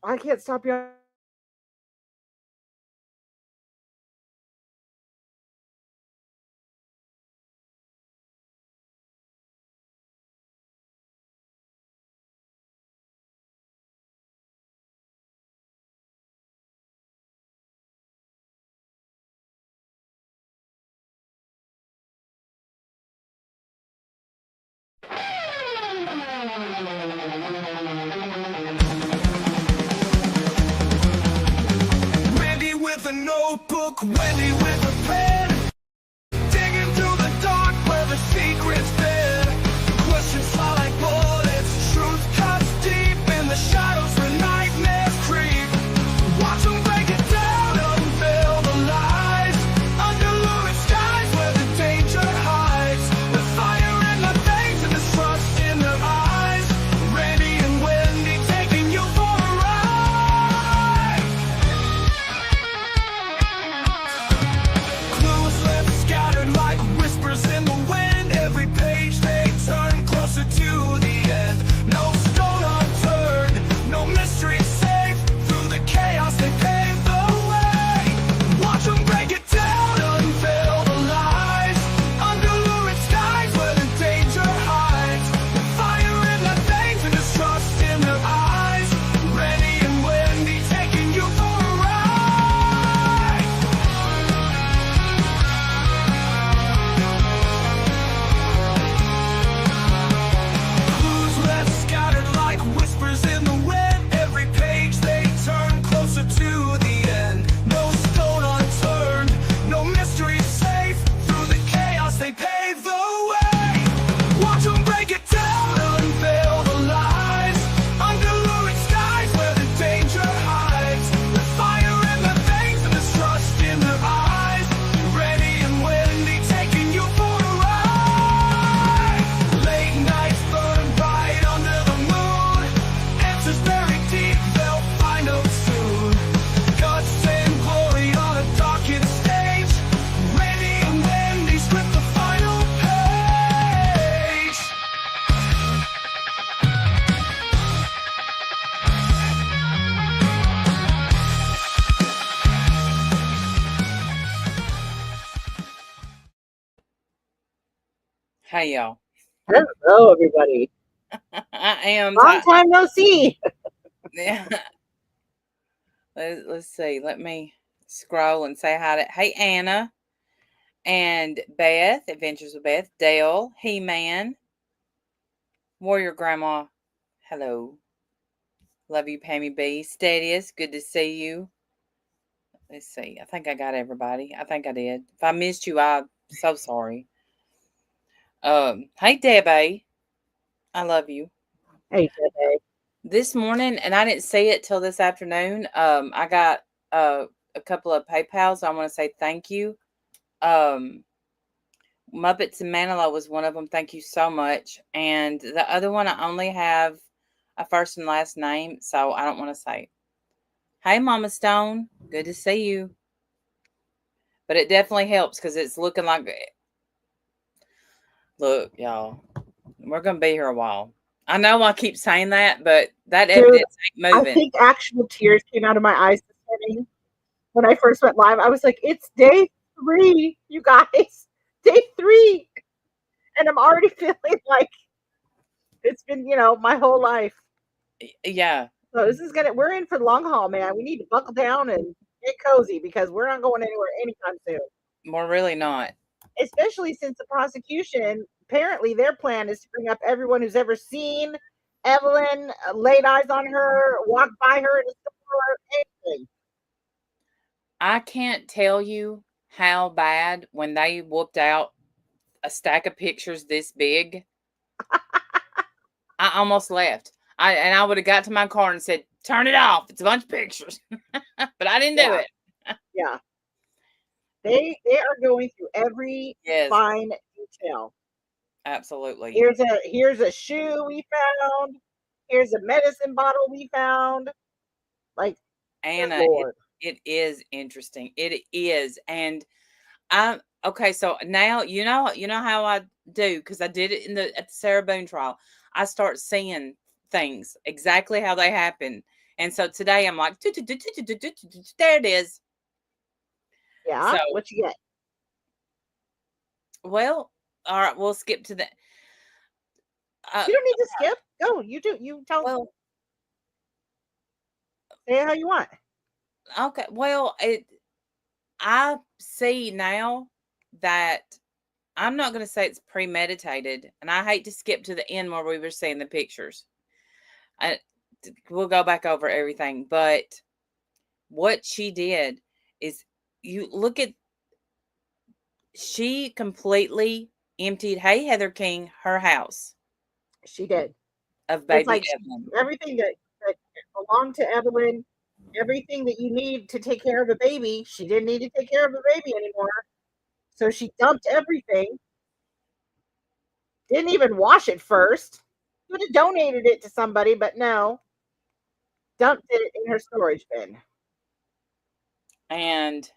I can't stop you. Wendy with a notebook, Wendy with a pen, digging through the dark where the secret's been. Questions fly like bullets, truth cuts deep in the shadows where nightmares creep. Watch them break it down, unveil the lies, under lurid skies where the danger hides. The fire in their veins and the trust in their eyes. Randy and Wendy taking you for a ride. Clues left scattered like whispers in the wind. Every page they turn closer to the end. No stone unturned, no mystery safe. Through the chaos they pave the way. Watch them break it down, unveil the lies, under lurid skies where the danger hides. The fire in their veins and distrust in their eyes. Randy and Wendy taking you for a ride. Clues left scattered like whispers in the wind. Every page they turn closer to the end. No stone unturned, no mystery safe. Through the chaos they pave the way. Watch them break it down, unveil the lies, under lurid skies where the danger hides. The fire in their veins and distrust in their eyes. Randy and Wendy taking you for a ride. Late nights burn bright under the moon. Answers buried deep, they'll find out soon. Guts and glory on a darkened stage. Randy and Wendy script the final page. Hey, y'all. Hello, everybody. I am. Long time no see. Yeah. Let's see. Let me scroll and say hi to. Hey, Anna and Beth. Adventures with Beth. Dale. He-Man. Warrior Grandma. Hello. Love you, Pammy B. Stadius. Good to see you. Let's see. I think I got everybody. I think I did. If I missed you, I'm so sorry. Hey, Debbie. I love you. Hey, today. This morning, and I didn't see it till this afternoon. I got a couple of PayPals. I want to say thank you. Muppets and Manilow was one of them. Thank you so much. And the other one, I only have a first and last name, so I don't want to say it. Hey, Mama Stone. Good to see you. But it definitely helps because it's looking like. Look, y'all, we're gonna be here a while. I know I keep saying that, but that Dude, evidence ain't I moving. think actual tears came out of my eyes this morning when I first went live. I was like, it's day 3, you guys. Day 3. And I'm already feeling like it's been, my whole life. Yeah. So this is we're in for the long haul, man. We need to buckle down and get cozy because we're not going anywhere anytime soon. We're really not. Especially since the prosecution, apparently their plan is to bring up everyone who's ever seen Evelyn, laid eyes on her, walked by her in a store, anything. I can't tell you how bad when they whooped out a stack of pictures this big. I almost left. I would have got to my car and said, "Turn it off. It's a bunch of pictures." But I didn't do it. Yeah. They are going through every fine detail. Absolutely. Here's a shoe we found. Here's a medicine bottle we found. Like, Anna, it is interesting. It is. And okay, so now you know how I do, because I did it at the Sarah Boone trial. I start seeing things exactly how they happen. And so today I'm like, there it is. Yeah. So, What you get? well, all right, we'll skip to the. You don't need to skip. Go. You do. You tell. Well, Say it how you want. okay. Well, I see now that I'm not going to say it's premeditated, and I hate to skip to the end where we were seeing the pictures. We'll go back over everything, but what she did is, you look at, she completely emptied, hey Heather King, her house She did. of It's baby like Evelyn. everything that belonged to Evelyn, everything that you need to take care of a baby, she didn't need to take care of a baby anymore. So she dumped everything. Didn't even wash it first. Could have donated it to somebody, but no. Dumped it in her storage bin. And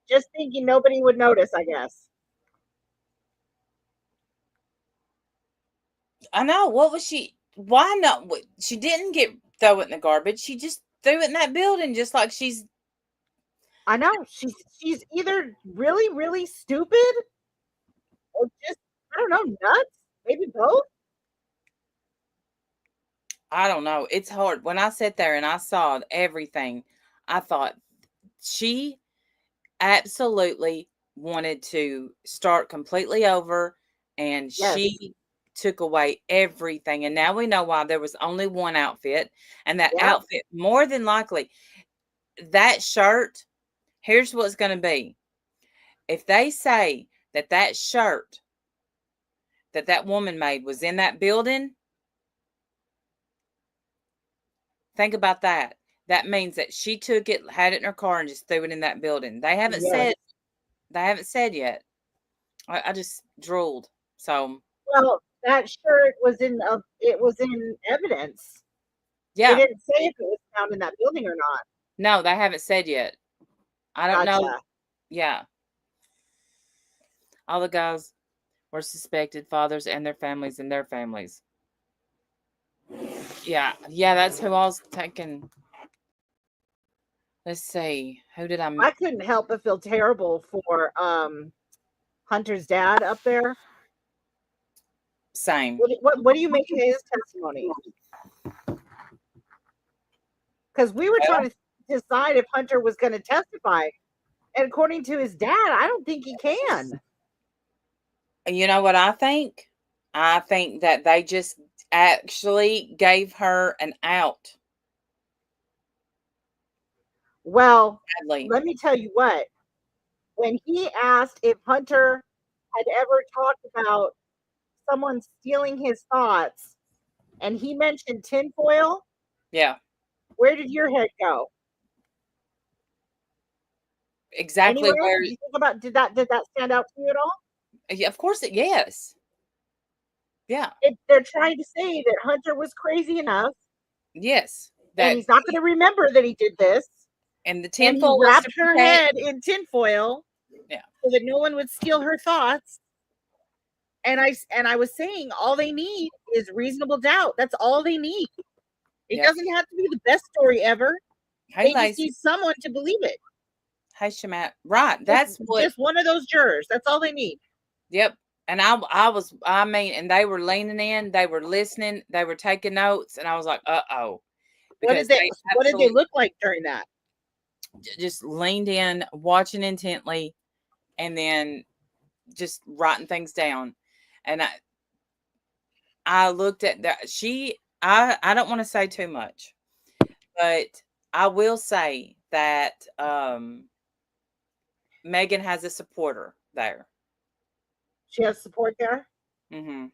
Just thinking nobody would notice, I guess. I know, what was she, why not? She didn't throw it in the garbage. She just threw it in that building, just like she's. I know. She's either really, really stupid or just, I don't know, nuts. Maybe both. I don't know. It's hard. When I sat there and I saw everything, I thought she absolutely wanted to start completely over, and Yes. she took away everything. And now we know why there was only one outfit, and that Yep. outfit, more than likely, that shirt, here's what's going to be. If they say that that shirt that woman made was in that building, think about that. That means that she took it, had it in her car, and just threw it in that building. They haven't Yes. said yet. I just drooled. So, Well, that shirt was in evidence. They yeah. didn't say if it was found in that building or not. No, they haven't said yet. I don't know. Gotcha. Yeah. All the guys were suspected fathers and their families and their families. Yeah. Yeah, that's who I was taking. Let's see. Who did I I couldn't help but feel terrible for Hunter's dad up there. Same. What do you make of his testimony? Because we were trying to decide if Hunter was going to testify. And according to his dad, I don't think he can. You know what I think? I think that they just actually gave her an out. Well, Sadly. let me tell you what. When he asked if Hunter had ever talked about someone stealing his thoughts, and he mentioned tinfoil, Yeah. where did your head go? Exactly. Anywhere? Where? Did you think about did that stand out to you at all? Yeah, of course. Yes. Yeah. They're trying to say that Hunter was crazy enough, Yes. and he's not going to remember that he did this. And the And he tinfoil was wrapped to her protect. head in tinfoil, Yeah. so that no one would steal her thoughts. And I was saying all they need is reasonable doubt. That's all they need. It Yep. doesn't have to be the best story ever. Hey, They just need someone to believe it. Hey, Shamat. Right. That's what. Just one of those jurors. That's all they need. Yep. And I mean, and they were leaning in, they were listening, they were taking notes, and I was like, uh-oh. What did they look like during that? Just leaned in, watching intently, and then just writing things down. And I looked at that. I don't want to say too much, but I will say that Megan has a supporter there. She has support there. Mm-hmm. Did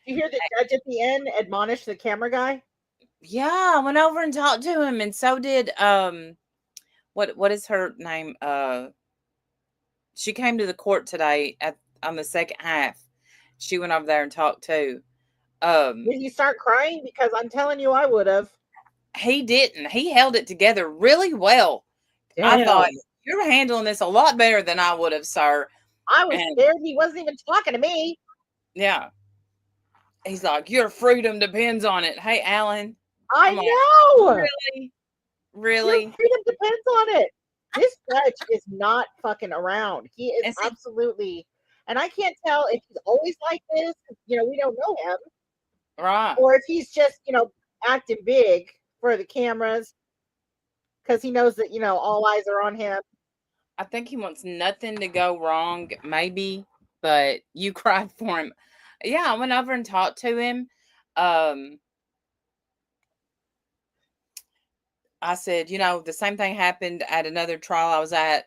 you hear the judge at the end admonish the camera guy? Yeah, I went over and talked to him, and so did what is her name? She came to the court today on the second half. She went over there and talked too. Did he start crying? Because I'm telling you, I would have. He didn't. He held it together really well. Damn. I thought, you're handling this a lot better than I would have, sir. I was scared he wasn't even talking to me. Yeah. He's like, your freedom depends on it. Hey, Alan. I I'm like, know. really? Your Really? freedom depends on it. This judge is not fucking around. He is And see, absolutely, and I can't tell if he's always like this. We don't know him, right. or if he's just, acting big for the cameras because he knows that, all eyes are on him. I think he wants nothing to go wrong, maybe, but you cried for him. Yeah, I went over and talked to him. Um, I said, the same thing happened at another trial I was at.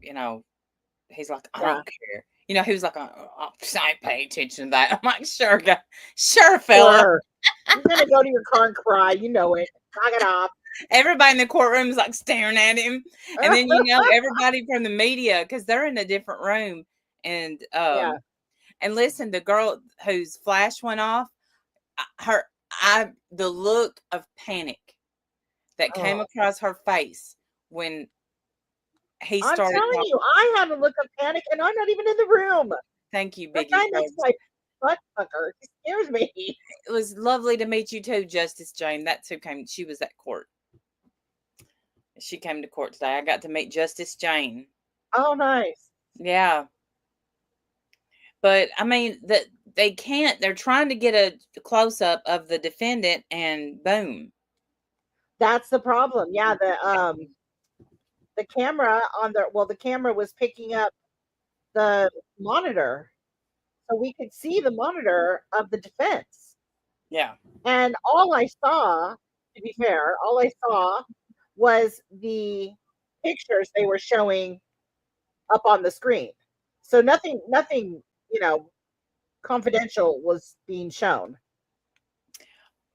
You know, he's like, I Yeah, don't care. He was like, I ain't paying attention to that. I'm like, sure, sure, fella. sure. You're gonna go to your car and cry. You know it. Knock it off. Everybody in the courtroom is like staring at him. And then, everybody from the media, because they're in a different room. And, Yeah. and listen, the girl whose flash went off, the look of panic that came Oh. across her face when he I'm started telling talking. you, I had a look of panic, and I'm not even in the room. Thank you, That Biggie. guy makes my butt fucker. He scares me. It was lovely to meet you too, Justice Jane. That's who came. She was at court. She came to court today. I got to meet Justice Jane. Oh, nice. Yeah. But I mean, they can't. They're trying to get a close up of the defendant, and boom. That's the problem. Yeah, the camera the camera was picking up the monitor, so we could see the monitor of the defense. Yeah. And all I saw, to be fair, was the pictures they were showing up on the screen. So nothing, confidential was being shown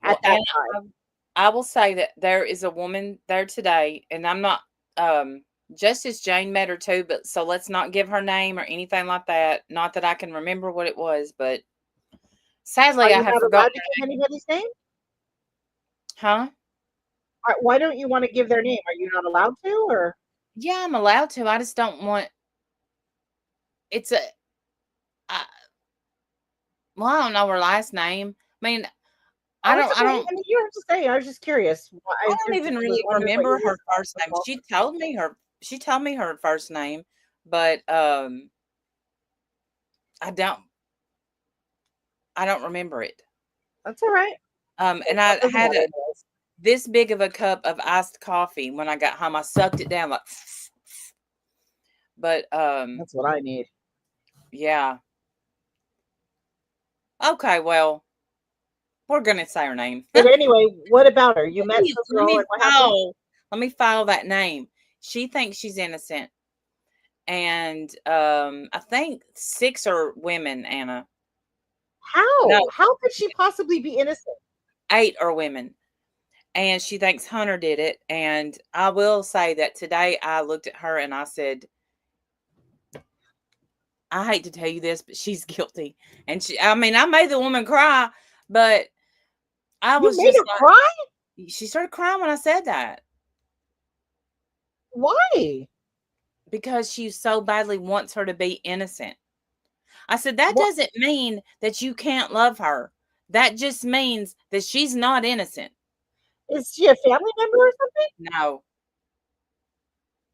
Well, at that and time. I will say that there is a woman there today, and I'm not. Justice Jane met her too, but so let's not give her name or anything like that. Not that I can remember what it was, but sadly, Are I you have not forgotten. allowed to give anybody's name? Huh? Why don't you want to give their name? Are you not allowed to, or? Yeah, I'm allowed to. I just don't want. It's a. I, well, I don't know her last name. I mean, Oh, I it's don't. I okay. don't. I mean, you don't have to say. I was just curious. I don't even really remember her first name. Well, She told me her first name, but I don't remember it. that's all right. And I Doesn't had matter. this big of a cup of iced coffee when I got home. I sucked it down like but That's what I need. yeah. Okay, well, we're gonna say her name. But anyway, what about her? You met some Let girl, me and what happened? file that name. She thinks she's innocent. And I think 6 are women, Anna. How? No, How could she possibly be innocent? 8 are women. And she thinks Hunter did it. And I will say that today I looked at her and I said, I hate to tell you this, but she's guilty. And I made the woman cry, but I You was made just her like, cry? she started crying when I said that Why? because she so badly wants her to be innocent. I said, that What? doesn't mean that you can't love her. That just means that she's not innocent. Is she a family member or something? No,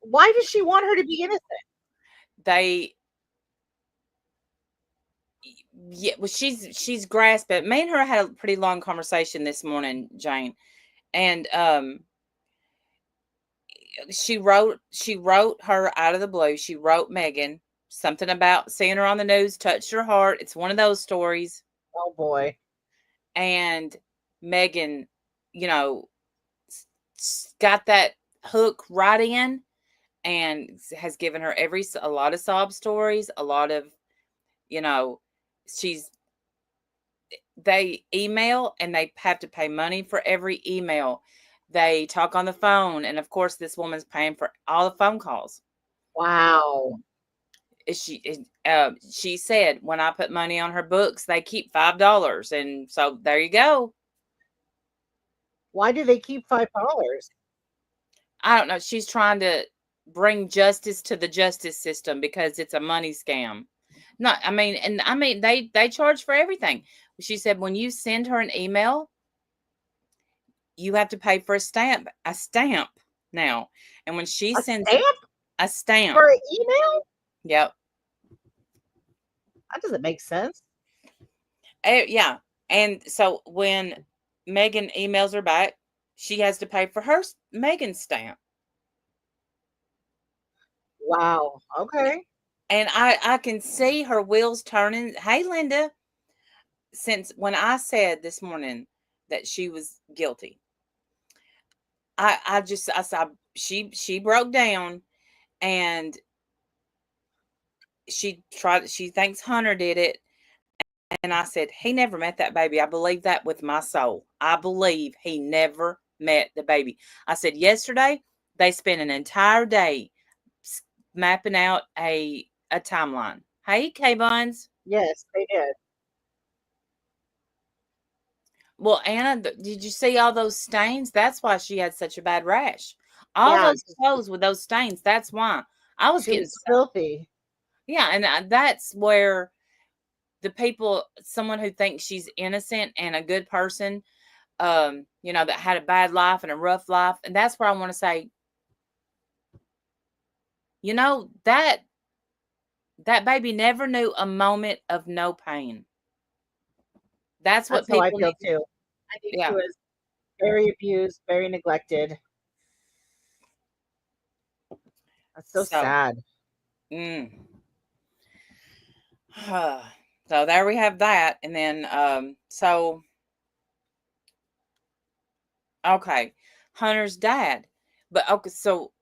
Why does she want her to be innocent? yeah, well, she's grasped it. Me and her had a pretty long conversation this morning, Jane. And she wrote her out of the blue. She wrote Megan something about seeing her on the news touched her heart. It's one of those stories. Oh boy. And Megan, got that hook right in and has given her a lot of sob stories, a lot of, they email and they have to pay money for every email. They talk on the phone. And of course, this woman's paying for all the phone calls. Wow. She said, when I put money on her books, they keep $5. And so there you go. Why do they keep $5? I don't know. She's trying to bring justice to the justice system because it's a money scam. They charge for everything. She said when you send her an email, you have to pay for a stamp now. And when she A sends stamp a stamp, for an email? yep, That doesn't make sense. yeah. And so when Megan emails her back, she has to pay for her Megan stamp. Wow. Okay. And I can see her wheels turning. Hey, Linda, since when I said this morning that she was guilty, I saw she broke down, and she thinks Hunter did it. And I said, he never met that baby. I believe that with my soul. I believe he never met the baby. I said, yesterday, they spent an entire day mapping out a timeline. Hey, K-Buns. Yes, they did. Well, Anna, did you see all those stains? That's why she had such a bad rash. All Yeah, those clothes with those stains. That's why I was she getting was filthy. Yeah, and that's where the people, someone who thinks she's innocent and a good person, that had a bad life and a rough life, and that's where I want to say, that baby never knew a moment of no pain. That's what That's how I people feel need. too. I think Yeah. she was very abused, very neglected. That's so sad. Mm. So there we have that, and then okay, Hunter's dad, but okay, so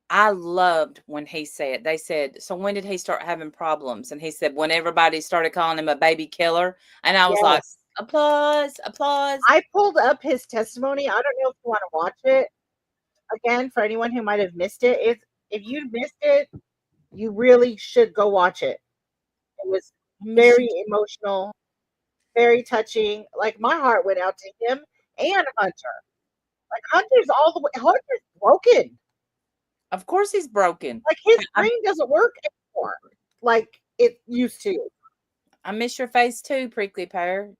I loved when they said, so when did he start having problems? And he said, when everybody started calling him a baby killer. And I was like, Yes. applause, applause. I pulled up his testimony. I don't know if you want to watch it again for anyone who might have missed it. If you missed it, you really should go watch it. It was very emotional, very touching. Like my heart went out to him and Hunter. Like Hunter's all the way. Hunter's broken. Of course he's broken. Like his brain doesn't work anymore, like it used to. I miss your face too, prickly pear.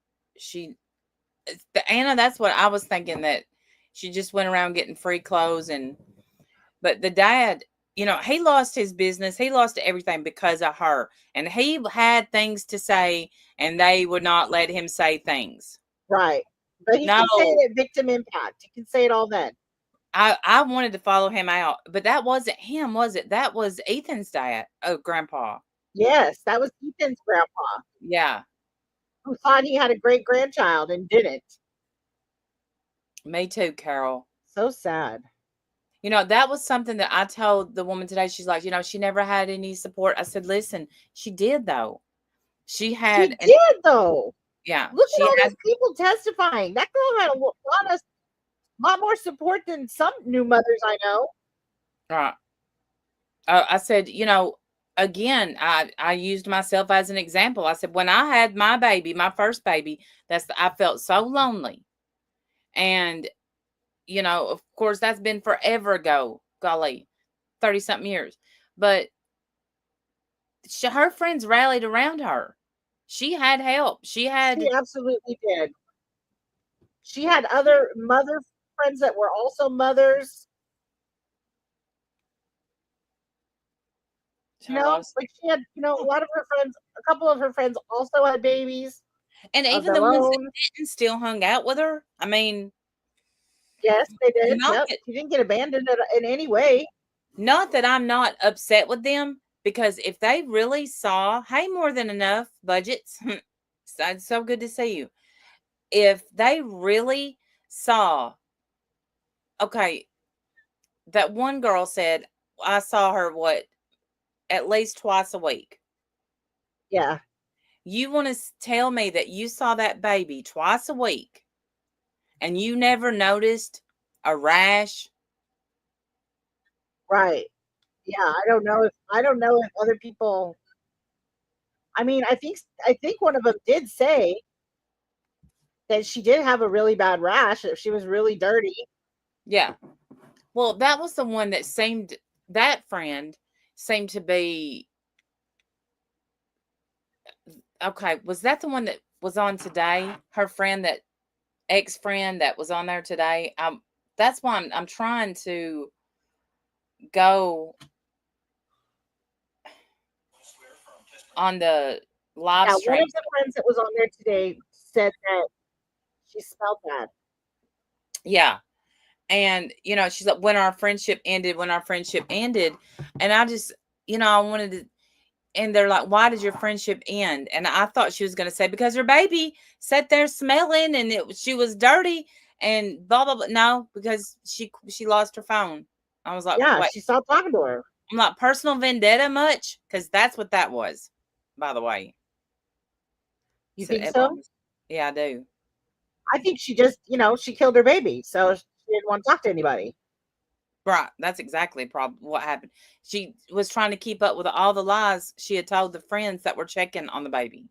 Anna, that's what I was thinking, that she just went around getting free clothes, but the dad, he lost his business. He lost everything because of her. And he had things to say, and they would not let him say things. Right. But he can say it at Victim Impact. He can say it all then. I wanted to follow him out, but that wasn't him, was it? That was Ethan's dad. Oh, grandpa. Yes, that was Ethan's grandpa. Yeah. Who thought he had a great grandchild and didn't. Me too, Carol. So sad. That was something that I told the woman today. She's like, she never had any support. I said, listen, she did though. She did though. Yeah. Look at all those people testifying. That girl had a lot more support than some new mothers I know. Right. I said, again, I used myself as an example. I said, when I had my baby, my first baby, I felt so lonely. And, of course, that's been forever ago. Golly, 30 something years. But her friends rallied around her. She had help. She absolutely did. She had other mother friends that were also mothers. Like she had, a lot of her friends, a couple of her friends also had babies. And even the ones that didn't still hung out with her. I mean, yes, they did. Yep. She didn't get abandoned in any way. Not that I'm not upset with them, because if they really saw, hey, more than enough budgets, it's so good to see you. If they really saw, okay, that one girl said, I saw her, at least twice a week. Yeah. You want to tell me that you saw that baby twice a week and you never noticed a rash? Right. Yeah, I don't know if other people. I mean, I think one of them did say that she did have a really bad rash. That she was really dirty. Yeah. Well, that was the one that friend seemed to be. Okay, was that the one that was on today? Her friend that ex-friend that was on there today. That's why I'm trying to go on the live Yeah, one stream. of the friends that was on there today said that she smelled bad. Yeah. And, she's like, when our friendship ended. And I just, I wanted to, and they're like, why did your friendship end? And I thought she was going to say, because her baby sat there smelling and she was dirty and blah, blah, blah. No, because she lost her phone. I was like, Yeah, what? she stopped talking to her. I'm like, personal vendetta much? Because that's what that was, by the way. You Said think so? Evelyn. Yeah, I do. I think she just, she killed her baby, so she didn't want to talk to anybody. Right. That's exactly what happened. She was trying to keep up with all the lies she had told the friends that were checking on the baby.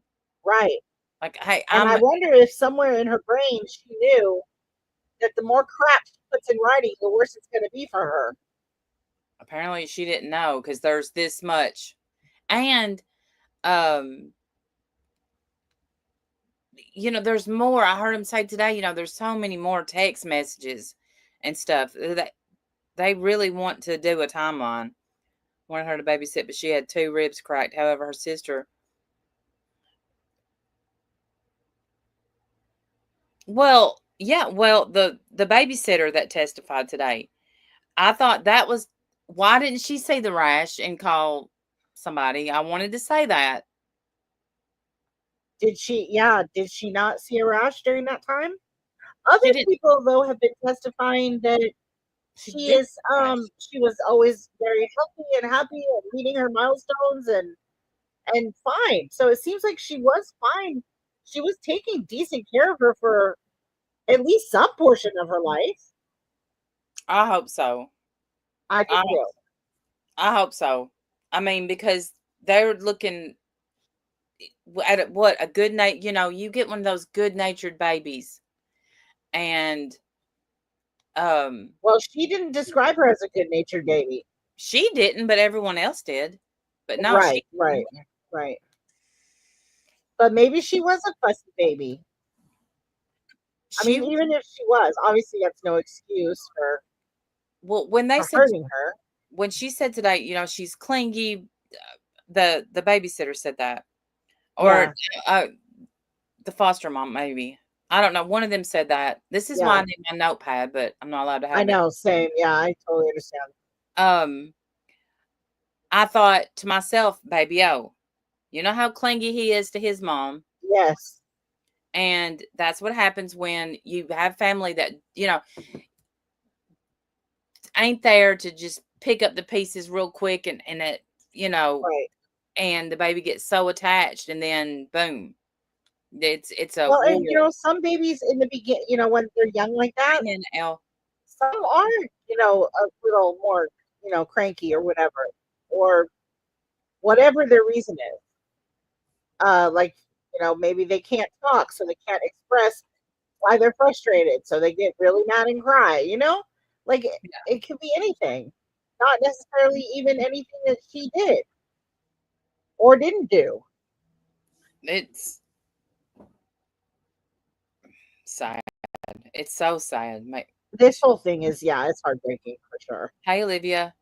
Right. Like, hey, And I wonder if somewhere in her brain she knew that the more crap she puts in writing, the worse it's going to be for her. Apparently she didn't know, because there's this much. And, there's more. I heard him say today, there's so many more text messages and stuff that they really want to do a timeline. Wanted her to babysit, but she had 2 ribs cracked. However, her sister. Well, yeah. Well, the babysitter that testified today, I thought that was, why didn't she see the rash and call somebody? I wanted to say that. Did she? Yeah. Did she not see a rash during that time? Other She didn't. people though have been testifying that She she did. is she was always very healthy and happy and meeting her milestones and fine. So it seems like she was fine. She was taking decent care of her for at least some portion of her life. I hope so. I do too. I hope so. I mean, because they're looking at what a good night. You get one of those good-natured babies, and Well, she didn't describe her as a good-natured baby. she didn't, but everyone else did. But no, Right. But maybe she was a fussy baby. I mean, even if she was, obviously that's no excuse for when they said, hurting her. when she said today, she's clingy. The babysitter said that, or the foster mom, maybe. I don't know. One of them said that. This is why I need my notepad, but I'm not allowed to have it. I know, same. Yeah, I totally understand. I thought to myself, baby, you know how clingy he is to his mom? Yes. And that's what happens when you have family that, ain't there to just pick up the pieces real quick and it, right. And the baby gets so attached and then boom. It's a well, and some babies in the beginning, when they're young like that, some are, a little more, cranky or whatever their reason is. Like, maybe they can't talk, so they can't express why they're frustrated, so they get really mad and cry. Like it could be anything, not necessarily even anything that she did or didn't do. It's sad. It's so sad. This whole thing is, it's heartbreaking for sure. Hey, Olivia.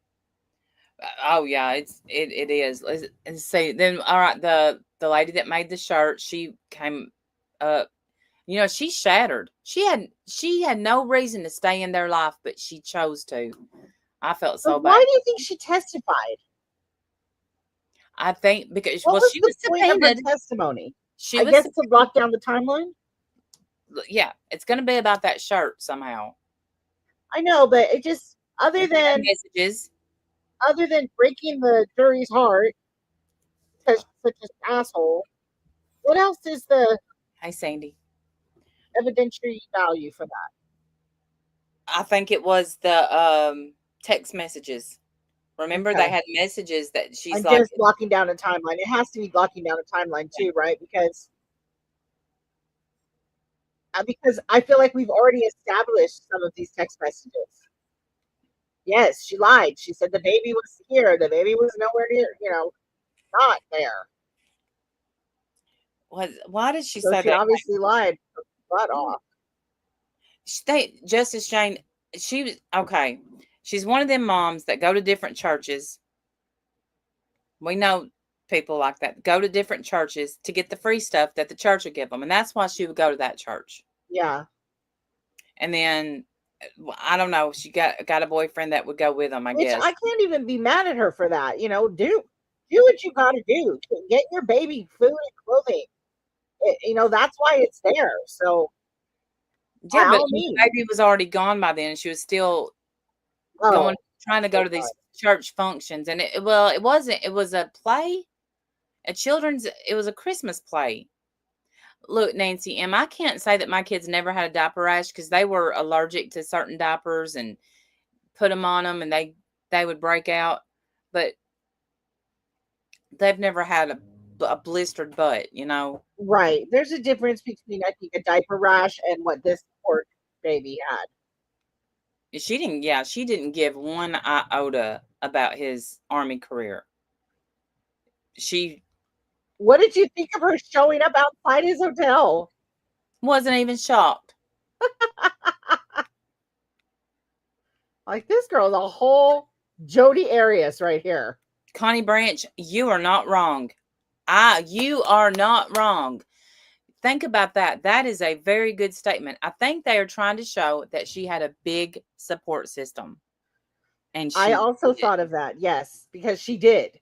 Oh yeah, it is. Let's see. Then all right, the lady that made the shirt, she came up. She's shattered. She had no reason to stay in their life, but she chose to. I felt so bad. Why do you think she testified? I think because what was she the was point of her testimony? I guess to block down the timeline. Yeah, it's going to be about that shirt somehow. I know, but it just other than breaking the jury's heart because she's such an asshole. What else is the Sandy evidentiary value for that? I think it was the text messages. Remember, they had messages that she's like just blocking down a timeline. It has to be blocking down a timeline too, right? Because I feel like we've already established some of these text messages. Yes, she lied. She said the baby was here. The baby was nowhere near, not there. Why did she say she that? Obviously lied her butt off. Justice Jane, she was okay. She's one of them moms that go to different churches. We know people like that go to different churches to get the free stuff that the church would give them, and that's why she would go to that church. Yeah. And then I don't know, she got a boyfriend that would go with them, I Which guess. I can't even be mad at her for that. Do what you got to do. Get your baby food and clothing. That's why it's there. So Yeah, by but all the means. baby was already gone by then. She was still Oh, trying to go to these church functions, and it wasn't. It was a play, it was a Christmas play. Look, Nancy M, I can't say that my kids never had a diaper rash because they were allergic to certain diapers and put them on them, and they would break out, but they've never had a blistered butt, right. There's a difference between, I think, a diaper rash and what this poor baby had. She didn't give one iota about his Army career. She What did you think of her showing up outside his hotel? wasn't even shocked. Like, this girl's a whole Jodi Arias right here. Connie Branch, you are not wrong. You are not wrong. Think about that. That is a very good statement. I think they are trying to show that she had a big support system. And I also thought of that, yes, because she did.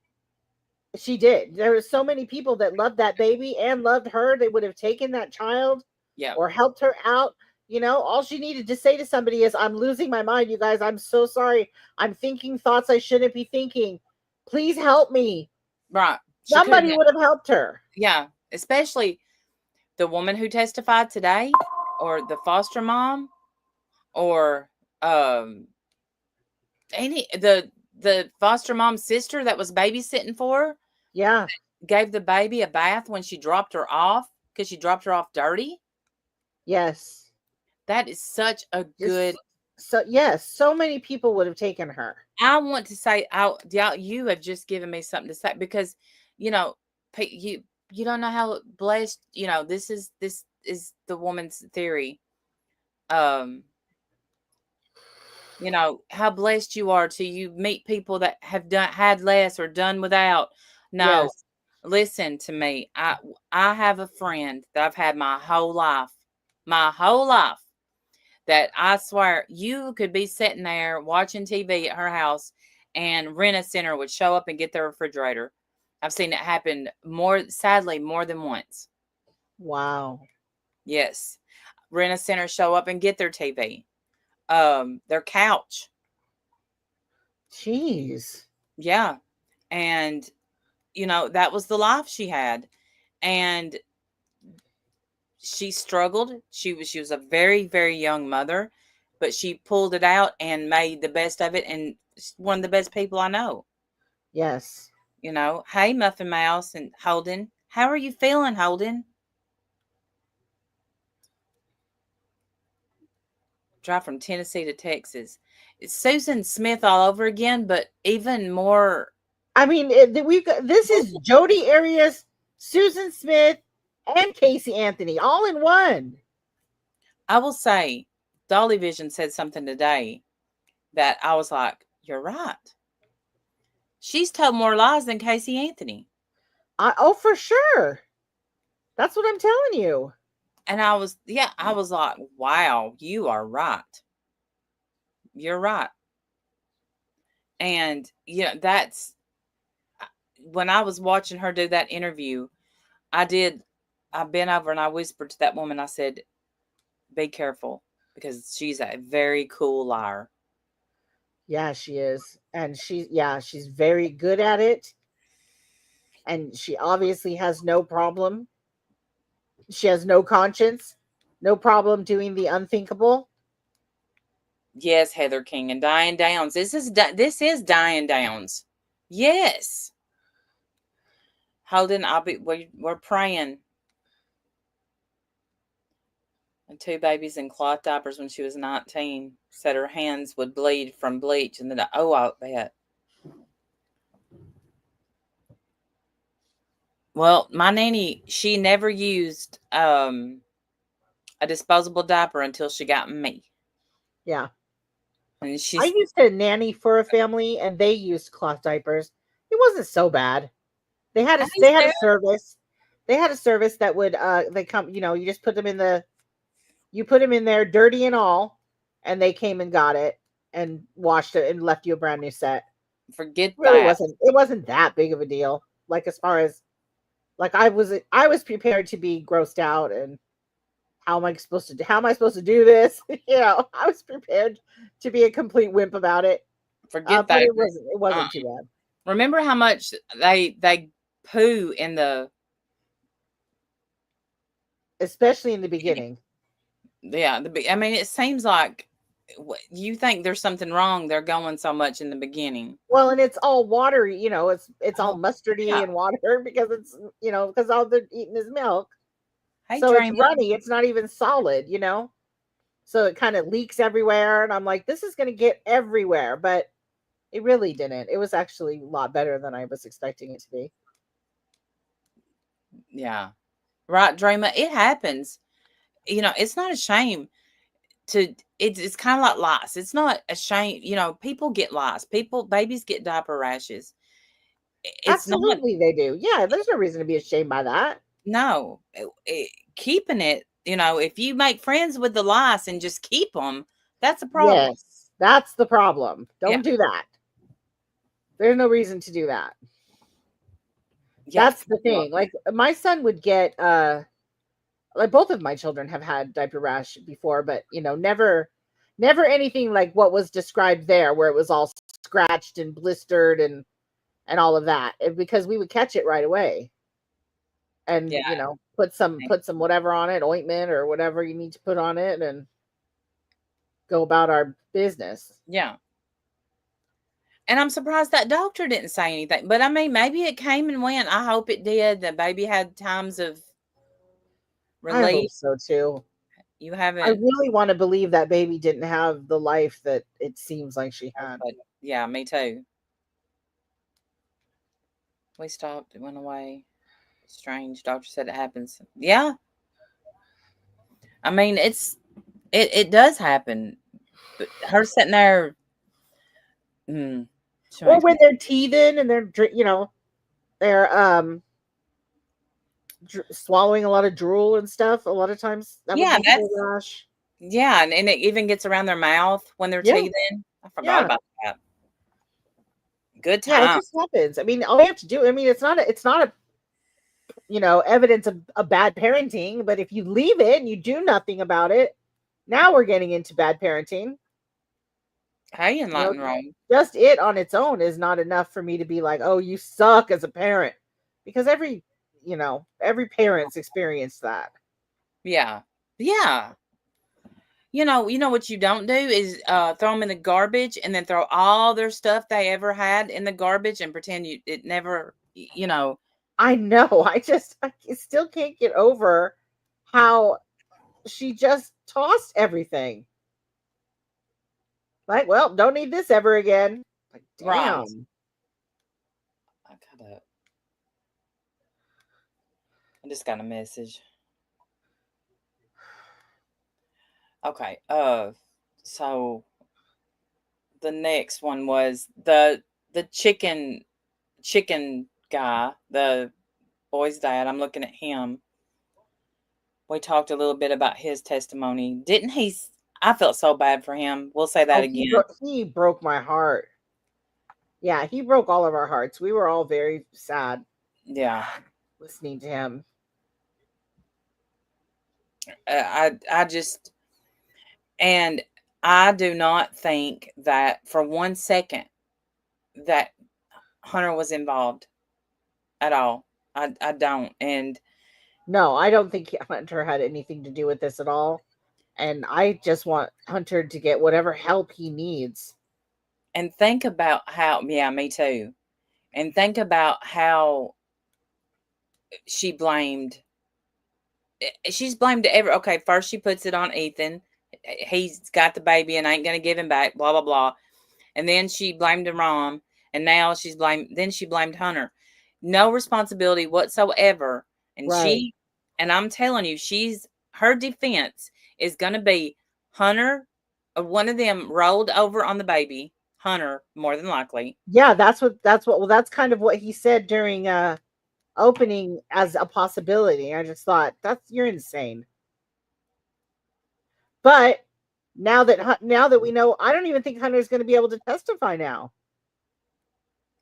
She did. There were so many people that loved that baby and loved her. They would have taken that child or helped her out. All she needed to say to somebody is, I'm losing my mind, you guys. I'm so sorry. I'm thinking thoughts I shouldn't be thinking. Please help me. Right. Somebody would have helped her. Yeah. Especially the woman who testified today, or the foster mom, or the foster mom's sister that was babysitting for her. Yeah. Gave the baby a bath when she dropped her off because she dropped her off dirty. Yes. That is such a good. So yes, so many people would have taken her. I want to say, you have just given me something to say, because you don't know how blessed, this is the woman's theory. How blessed you are to you meet people that have had less or done without. No, yes. Listen to me. I have a friend that I've had my whole life, that I swear you could be sitting there watching TV at her house and Rent-A-Center would show up and get their refrigerator. I've seen it happen sadly, more than once. Wow. Yes. Rent-A-Center show up and get their TV, their couch. Jeez. Yeah. And, that was the life she had. And she struggled. She was a very, very young mother, but she pulled it out and made the best of it. And one of the best people I know. Yes. Hey, Muffin Mouse and Holden. How are you feeling, Holden? Drive from Tennessee to Texas. It's Susan Smith all over again, but even more. I mean, this is Jodi Arias, Susan Smith, and Casey Anthony all in one. I will say, Dolly Vision said something today that I was like, you're right. She's told more lies than Casey Anthony. For sure. That's what I'm telling you. And I was like, wow, you are right. You're right. And, that's when I was watching her do that interview, I bent over and I whispered to that woman, I said, be careful, because she's a very cool liar. Yeah, she is. And she's very good at it. And she obviously has no problem. She has no conscience, no problem doing the unthinkable. Yes, Heather King and Diane Downs. This is Diane Downs. Yes. Holden, we're praying. And 2 babies in cloth diapers when she was 19. Said her hands would bleed from bleach. And then, I bet. Well, my nanny, she never used a disposable diaper until she got me. Yeah. And I she's used to nanny for a family, and they used cloth diapers. It wasn't so bad. They had a I they had a said, service. They had a service that would they come, you just put them you put them in there dirty and all, and they came and got it and washed it and left you a brand new set. forget Really that. wasn't that big of a deal. Like as far as like I was prepared to be grossed out and how am I supposed to do this? I was prepared to be a complete wimp about it. Forget But that. it wasn't too bad. Remember how much they poo in the Especially in the beginning. I mean, it seems like you think there's something wrong. They're going so much in the beginning. Well, and it's all watery, it's all Oh, mustardy yeah. and water because it's because all they're eating is milk. Hey, So it's Draymond. runny, it's not even solid. So it kind of leaks everywhere, and I'm like, this is gonna get everywhere, but it really didn't. It was actually a lot better than I was expecting it to be. Yeah. Right, Draymond. It happens. It's not a shame it's kind of like lice. It's not a shame. People get lice. Babies get diaper rashes. It's not, Absolutely, they do. Yeah, there's no reason to be ashamed by that. no, keeping it, if you make friends with the lice and just keep them, that's a problem. Yes, that's the problem. Yeah. Don't do that. There's no reason to do that. Yeah. That's the thing. Like my son would get like both of my children have had diaper rash before, but never anything like what was described there where it was all scratched and blistered and all of that. Because we would catch it right away. And Yeah. put some whatever on it, ointment or whatever you need to put on it, and go about our business. Yeah. And I'm surprised that doctor didn't say anything. But I mean, maybe it came and went. I hope it did. The baby had times of I hope relief. so too. You I haven't. really want to believe that baby didn't have the life that it seems like she had. But yeah, me too. We stopped. It went away. Strange. Doctor said it happens. Yeah. I mean, it does happen. But her sitting there. Or when they're teething and they're swallowing a lot of drool and stuff. A lot of times that would give you a rash. Yeah, and it even gets around their mouth when they're teething. I forgot about that. Good time. Yeah, it just happens. I mean, all you have to do. I mean, it's not a evidence of a bad parenting. But if you leave it and you do nothing about it, now we're getting into bad parenting. Hey, enlightened wrong. Just it on its own is not enough for me to be like, oh, you suck as a parent, because every parent's experienced that. Yeah. Yeah. You know what you don't do is throw them in the garbage and then throw all their stuff they ever had in the garbage and pretend it never, I know. I still can't get over how she just tossed everything. Like, well, don't need this ever again. Like, damn. Right. I just got a message. Okay. So the next one was the chicken guy, the boy's dad. I'm looking at him. We talked a little bit about his testimony. Didn't he? I felt so bad for him. We'll say that again. He broke my heart. Yeah, he broke all of our hearts. We were all very sad. Yeah. Listening to him. I just, and I do not think that for 1 second that Hunter was involved at all. I don't. And no, I don't think Hunter had anything to do with this at all. And I just want Hunter to get whatever help he needs. And think about how, yeah, me too. And think about how she's blamed okay, first she puts it on Ethan. He's got the baby and ain't going to give him back, blah, blah, blah. And then she blamed her mom. And now she blamed Hunter. No responsibility whatsoever. And right. and I'm telling you, she's her defense is going to be Hunter, one of them rolled over on the baby. Hunter, more than likely. Yeah, that's kind of what he said during opening as a possibility. I just thought you're insane. But now that we know, I don't even think Hunter's going to be able to testify now.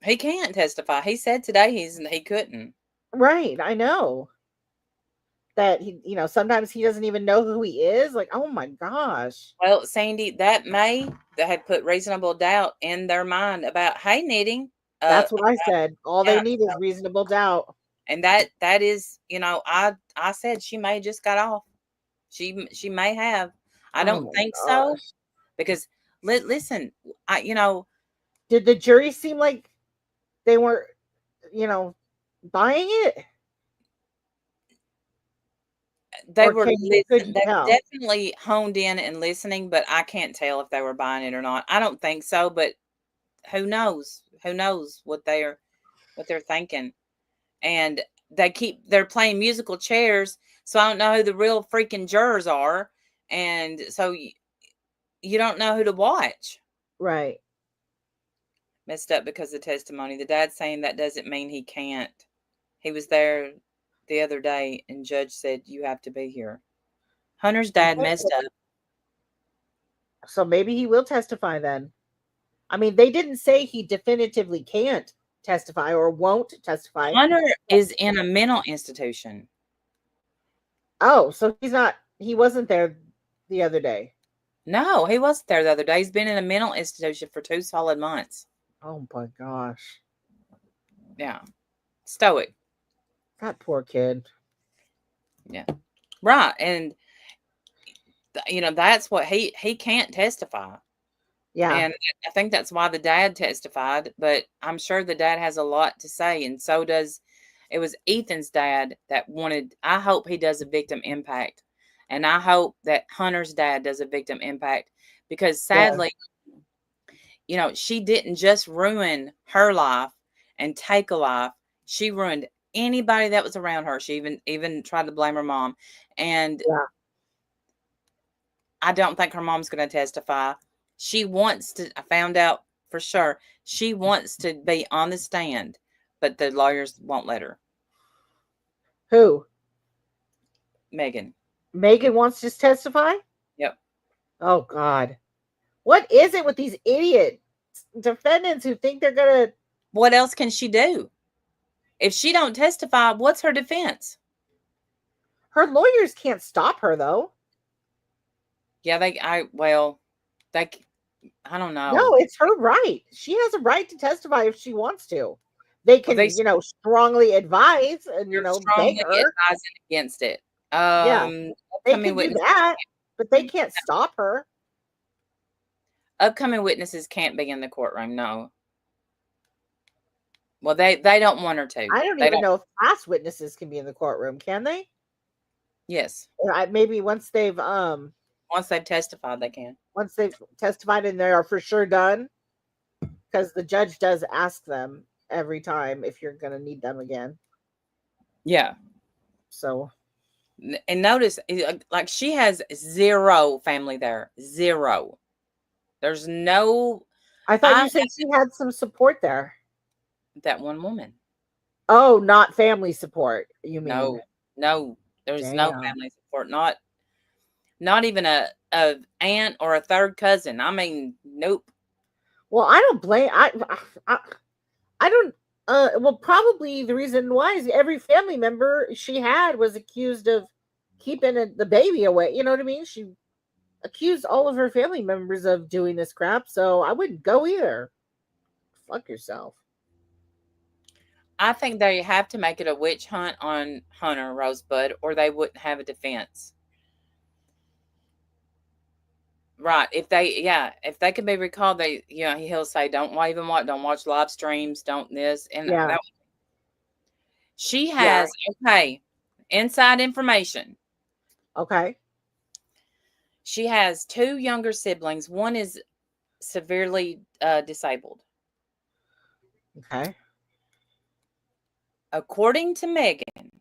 He can't testify. He said today he couldn't. Right, I know. That sometimes he doesn't even know who he is. Like, oh my gosh. Well, Sandy, that had put reasonable doubt in their mind about, hey, knitting. That's what I said. All they yeah, need is reasonable doubt. And that is, I said she may just got off. She may have. I don't think so. Because listen, did the jury seem like they weren't, buying it? They were listening. They definitely honed in and listening, but I can't tell if they were buying it or not. I don't think so, but who knows? Who knows what they're thinking? And they're playing musical chairs, so I don't know who the real freaking jurors are, and so you don't know who to watch. Right. Messed up because of testimony. The dad's saying that doesn't mean he can't. He was there the other day, and judge said you have to be here. Hunter's dad messed up. So maybe he will testify then. I mean, they didn't say he definitively can't testify or won't testify. Hunter is in a mental institution. Oh, so he wasn't there the other day. No, he wasn't there the other day. He's been in a mental institution for 2 solid months. Oh my gosh. Yeah. Stoic. That poor kid. Yeah. Right. And that's what he can't testify. Yeah. And I think that's why the dad testified, but I'm sure the dad has a lot to say. And so it was Ethan's dad that wanted, I hope he does a victim impact. And I hope that Hunter's dad does a victim impact, because sadly, she didn't just ruin her life and take a life. She ruined anybody that was around her. She even tried to blame her mom. And I don't think her mom's going to testify. She wants to, I found out for sure, she wants to be on the stand, but the lawyers won't let her. Who? Megan. Megan wants to testify? Yep. Oh, God. What is it with these idiot defendants who think they're going to... What else can she do? If she don't testify, what's her defense? Her lawyers can't stop her, though. Yeah, I don't know. No, it's her right. She has a right to testify if she wants to. They can, strongly advise and, strongly beg her. Advising against it. They can do that, but they can't stop her. Upcoming witnesses can't be in the courtroom, no. Well, they don't want her to. I don't even know if past witnesses can be in the courtroom, can they? Yes. Maybe once they've testified, they can. Once they've testified and they are for sure done, because the judge does ask them every time if you're going to need them again. Yeah. So. And notice, like, she has zero family there. Zero. There's no. I thought you said she had some support there. That one woman. Oh, not family support. You mean? No. There's no family support. Not even a aunt or a third cousin. I mean, nope. Well, I don't blame. I don't. Well, probably the reason why is every family member she had was accused of keeping the baby away. You know what I mean? She accused all of her family members of doing this crap. So I wouldn't go either. Fuck yourself. I think they have to make it a witch hunt on Hunter Rosebud, or they wouldn't have a defense. Right. If they can be recalled, he'll say, don't watch live streams, don't this. And she has, inside information. Okay. She has 2 younger siblings. One is severely disabled. Okay. According to Megan,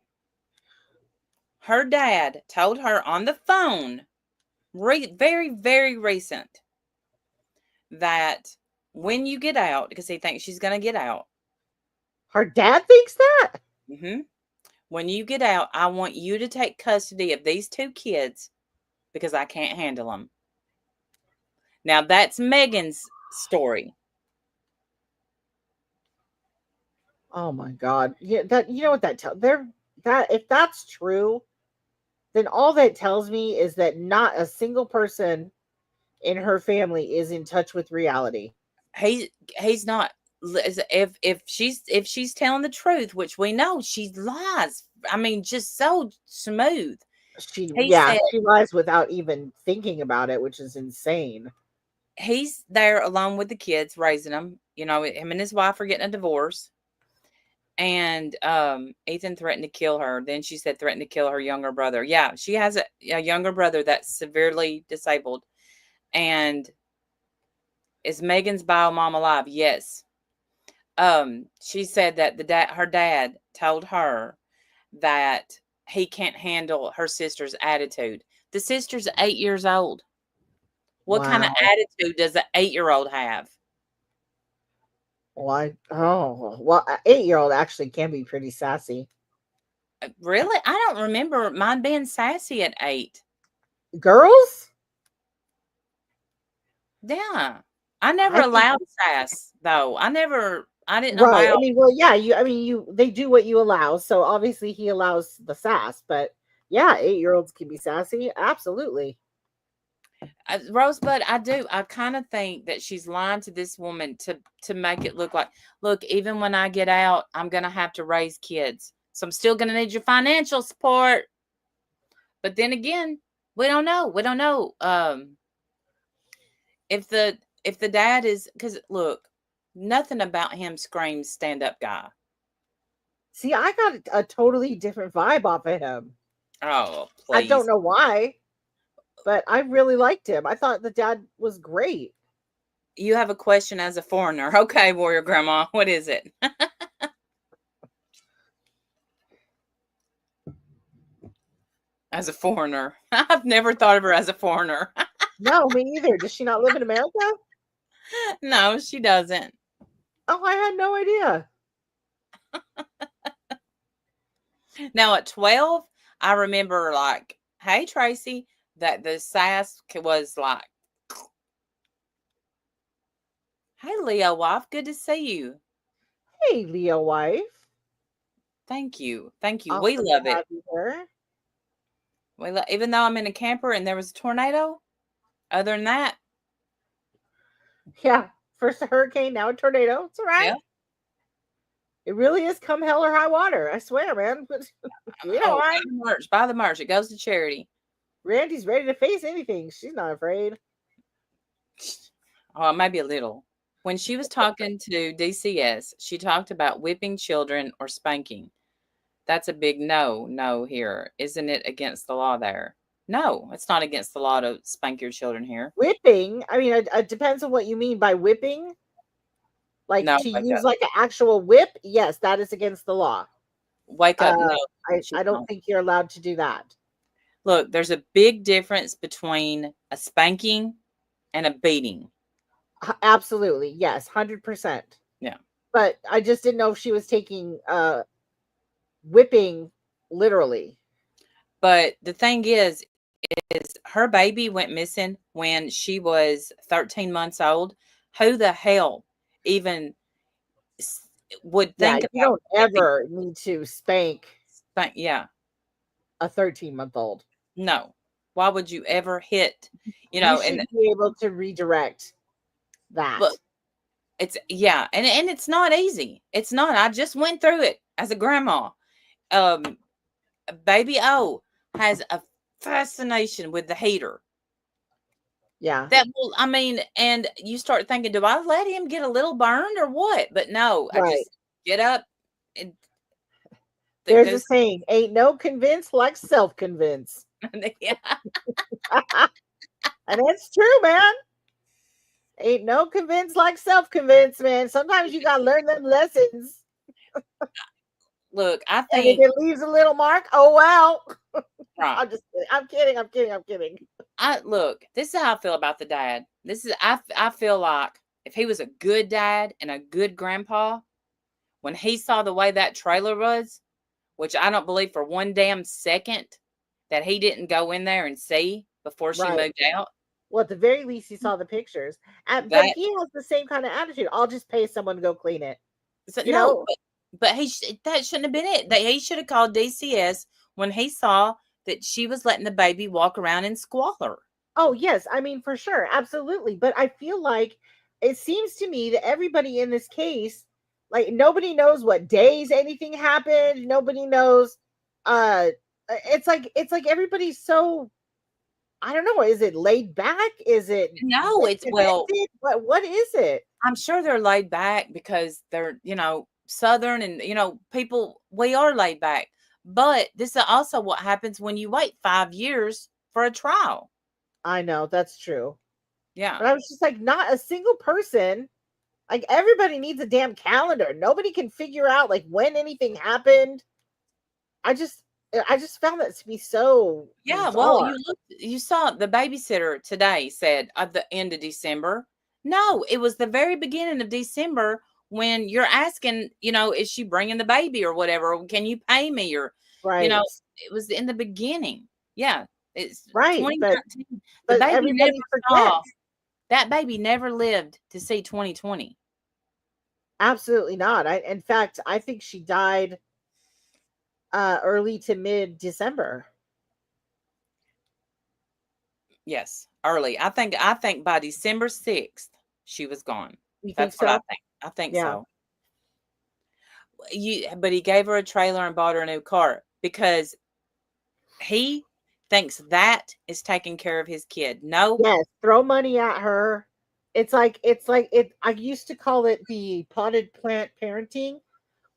her dad told her on the phone, very, very recent, that when you get out, because he thinks she's going to get out. Her dad thinks that? Mm-hmm. When you get out, I want you to take custody of these 2 kids because I can't handle them. Now, that's Megan's story. Oh my God. Yeah, that, you know what that tells, that if that's true, then all that tells me is that not a single person in her family is in touch with reality. He's not. If she's telling the truth, which we know she lies. I mean, just so smooth. She He said she lies without even thinking about it, which is insane. he's there alone with the kids, raising them. You know, him and his wife are getting a divorce. And Ethan threatened to kill her. Then she said threatened to kill her younger brother. Yeah, she has a younger brother that's severely disabled. And is Megan's bio mom alive? Yes. She said that her dad told her that he can't handle her sister's attitude. The sister's 8 years old. What kind of Wow. attitude does an 8-year-old have? Why? Oh, well, an 8-year-old actually can be pretty sassy. Really? I don't remember mine being sassy at 8. Girls? Yeah. I never I think allowed sass, though. I didn't right. I allow. mean, well, yeah, they do what you allow. So obviously he allows the sass, but yeah, 8-year-olds can be sassy. Absolutely. Rosebud, I kind of think that she's lying to this woman to make it look like, look, even when I get out, I'm going to have to raise kids. So I'm still going to need your financial support. But then again, we don't know. We don't know. If the dad is, because look, nothing about him screams stand-up guy. See, I got a totally different vibe off of him. Oh, I please. don't know why, but I really liked him. I thought the dad was great. You have a question as a foreigner. Okay, Warrior Grandma, what is it? As a foreigner. I've never thought of her as a foreigner. No, me either. Does she not live in America? No, she doesn't. Oh, I had no idea. Now at 12, I remember like, hey, Tracy, that the sass was like, hey, Leo wife, good to see you. Hey, Leo wife. Thank you. Thank you. Awesome We to love have it. you here. Even though I'm in a camper and there was a tornado, other than that, Yeah, first a hurricane, now a tornado. It's all right. yeah. It really is come hell or high water. I swear, man. We don't Buy mind. the merch. Buy the merch. It goes to charity. Randy's ready to face anything. She's not afraid. Oh, maybe a little. When she was talking to DCS, she talked about whipping children or spanking. That's a big no here. Isn't it against the law there? No, it's not against the law to spank your children here. Whipping. I mean, it depends on what you mean by whipping. Like No, to wake use up. like an actual whip. Yes, that is against the law. Wake up. No, I don't think you're allowed to do that. Look, there's a big difference between a spanking and a beating. Absolutely. Yes, 100%. Yeah. But I just didn't know if she was taking whipping literally. But the thing is her baby went missing when she was 13 months old. Who the hell even would think You about don't ever need to spank yeah. a 13-month-old. No. Why would you ever hit, You should be able to redirect that. But it's and it's not easy. It's not. I just went through it as a grandma. Baby O has a fascination with the heater. Yeah. That will, I mean, and you start thinking, do I let him get a little burned or what? But no, Right. I just get up. And there's a saying, ain't no convince like self-convince. Yeah. And it's true, man. Ain't no convince like self-convince, man. Sometimes you gotta learn them lessons. Look, I And think if it leaves a little mark, oh wow. Right. I'm just kidding. I'm kidding. I'm kidding. I'm kidding. Look, this is how I feel about the dad. I feel like if he was a good dad and a good grandpa, when he saw the way that trailer was, which I don't believe for one damn second that he didn't go in there and see before she Right. moved out. Well, at the very least, he saw the pictures. But That he has the same kind of attitude. I'll just pay someone to go clean it. so You no, know? but that shouldn't have been it. That he should have called DCS when he saw that she was letting the baby walk around in squalor. Oh, yes. I mean, for sure. Absolutely. But I feel like it seems to me that everybody in this case, like nobody knows what days anything happened. Nobody knows. Uh, it's like everybody's so, I don't know. Is it laid back? Is it No, disconnected? What is it? I'm sure they're laid back because they're, Southern and, people, we are laid back. But this is also what happens when you wait 5 years for a trial. I know that's true. Yeah. But I was just like, not a single person. Like everybody needs a damn calendar. Nobody can figure out like when anything happened. I just found that to be so Yeah. Well, bizarre. you saw the babysitter today said at the end of December. No, it was the very beginning of December when you're asking, is she bringing the baby or whatever? Or can you pay me? Or, Right. it was in the beginning. Yeah. It's Right. 2019. But The baby never everybody saw. forgets. That baby never lived to see 2020. Absolutely not. In fact, I think she died early to mid December. Yes, early. I think by December 6th she was gone. You think That's what I so? think. I think Yeah. so. But he gave her a trailer and bought her a new car because he thinks that is taking care of his kid. No. Yes, throw money at her. It's like I used to call it the potted plant parenting,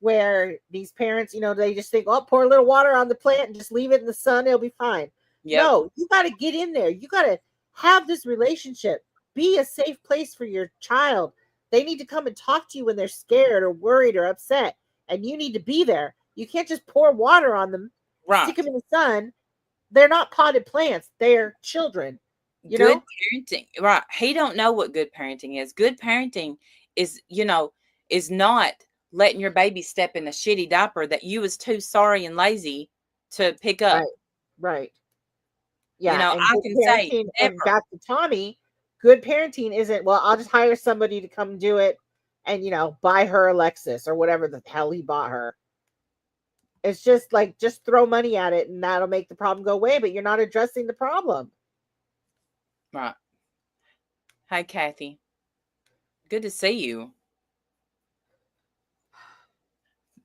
where these parents, they just think, oh, pour a little water on the plant and just leave it in the sun, it'll be fine. Yep. No, you got to get in there. You got to have this relationship. Be a safe place for your child. They need to come and talk to you when they're scared or worried or upset, and you need to be there. You can't just pour water on them, Right. stick them in the sun. They're not potted plants. They're children. Good parenting. Right. He don't know what good parenting is. Good parenting is, is not letting your baby step in a shitty diaper that you was too sorry and lazy to pick up. Right. Yeah. And I good can parenting, say and never. back to Tommy, good parenting isn't, well, I'll just hire somebody to come do it and, buy her a Lexus or whatever the hell he bought her. It's just like, just throw money at it and that'll make the problem go away, but you're not addressing the problem. Right. Hi, Kathy. Good to see you.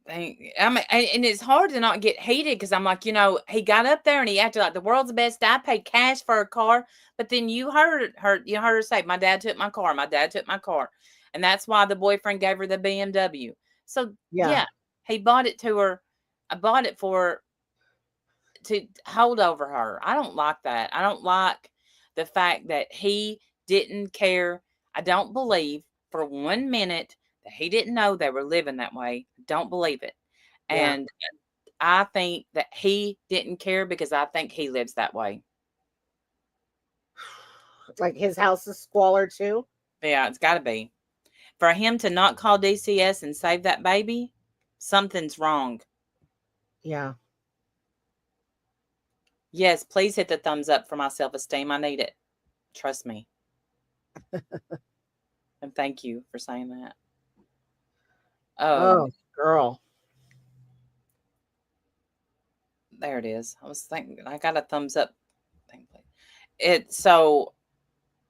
And it's hard to not get heated because I'm like, he got up there and he acted like the world's best. I paid cash for a car, but then you heard her say, "My dad took my car. My dad took my car," and that's why the boyfriend gave her the BMW. So yeah, he bought it to her. I bought it for her to hold over her. I don't like that. I don't like the fact that he didn't care. I don't believe for 1 minute that he didn't know they were living that way. Don't believe it. Yeah. And I think that he didn't care because I think he lives that way. Like his house is squalor too. Yeah, it's got to be. For him to not call DCS and save that baby, something's wrong. Yeah. Yes, please hit the thumbs up for my self-esteem. I need it. Trust me. And thank you for saying that. Oh, girl. There it is. I was thinking I got a thumbs up thing.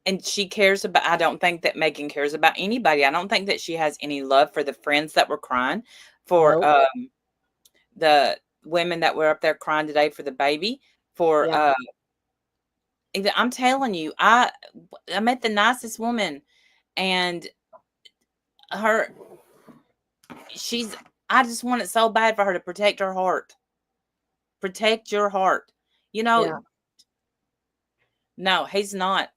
And she cares about, I don't think that Megan cares about anybody. I don't think that she has any love for the friends that were crying, for the women that were up there crying today for the baby, for I'm telling you, I met the nicest woman, and I just want it so bad for her to protect her heart. Protect your heart. No, he's not.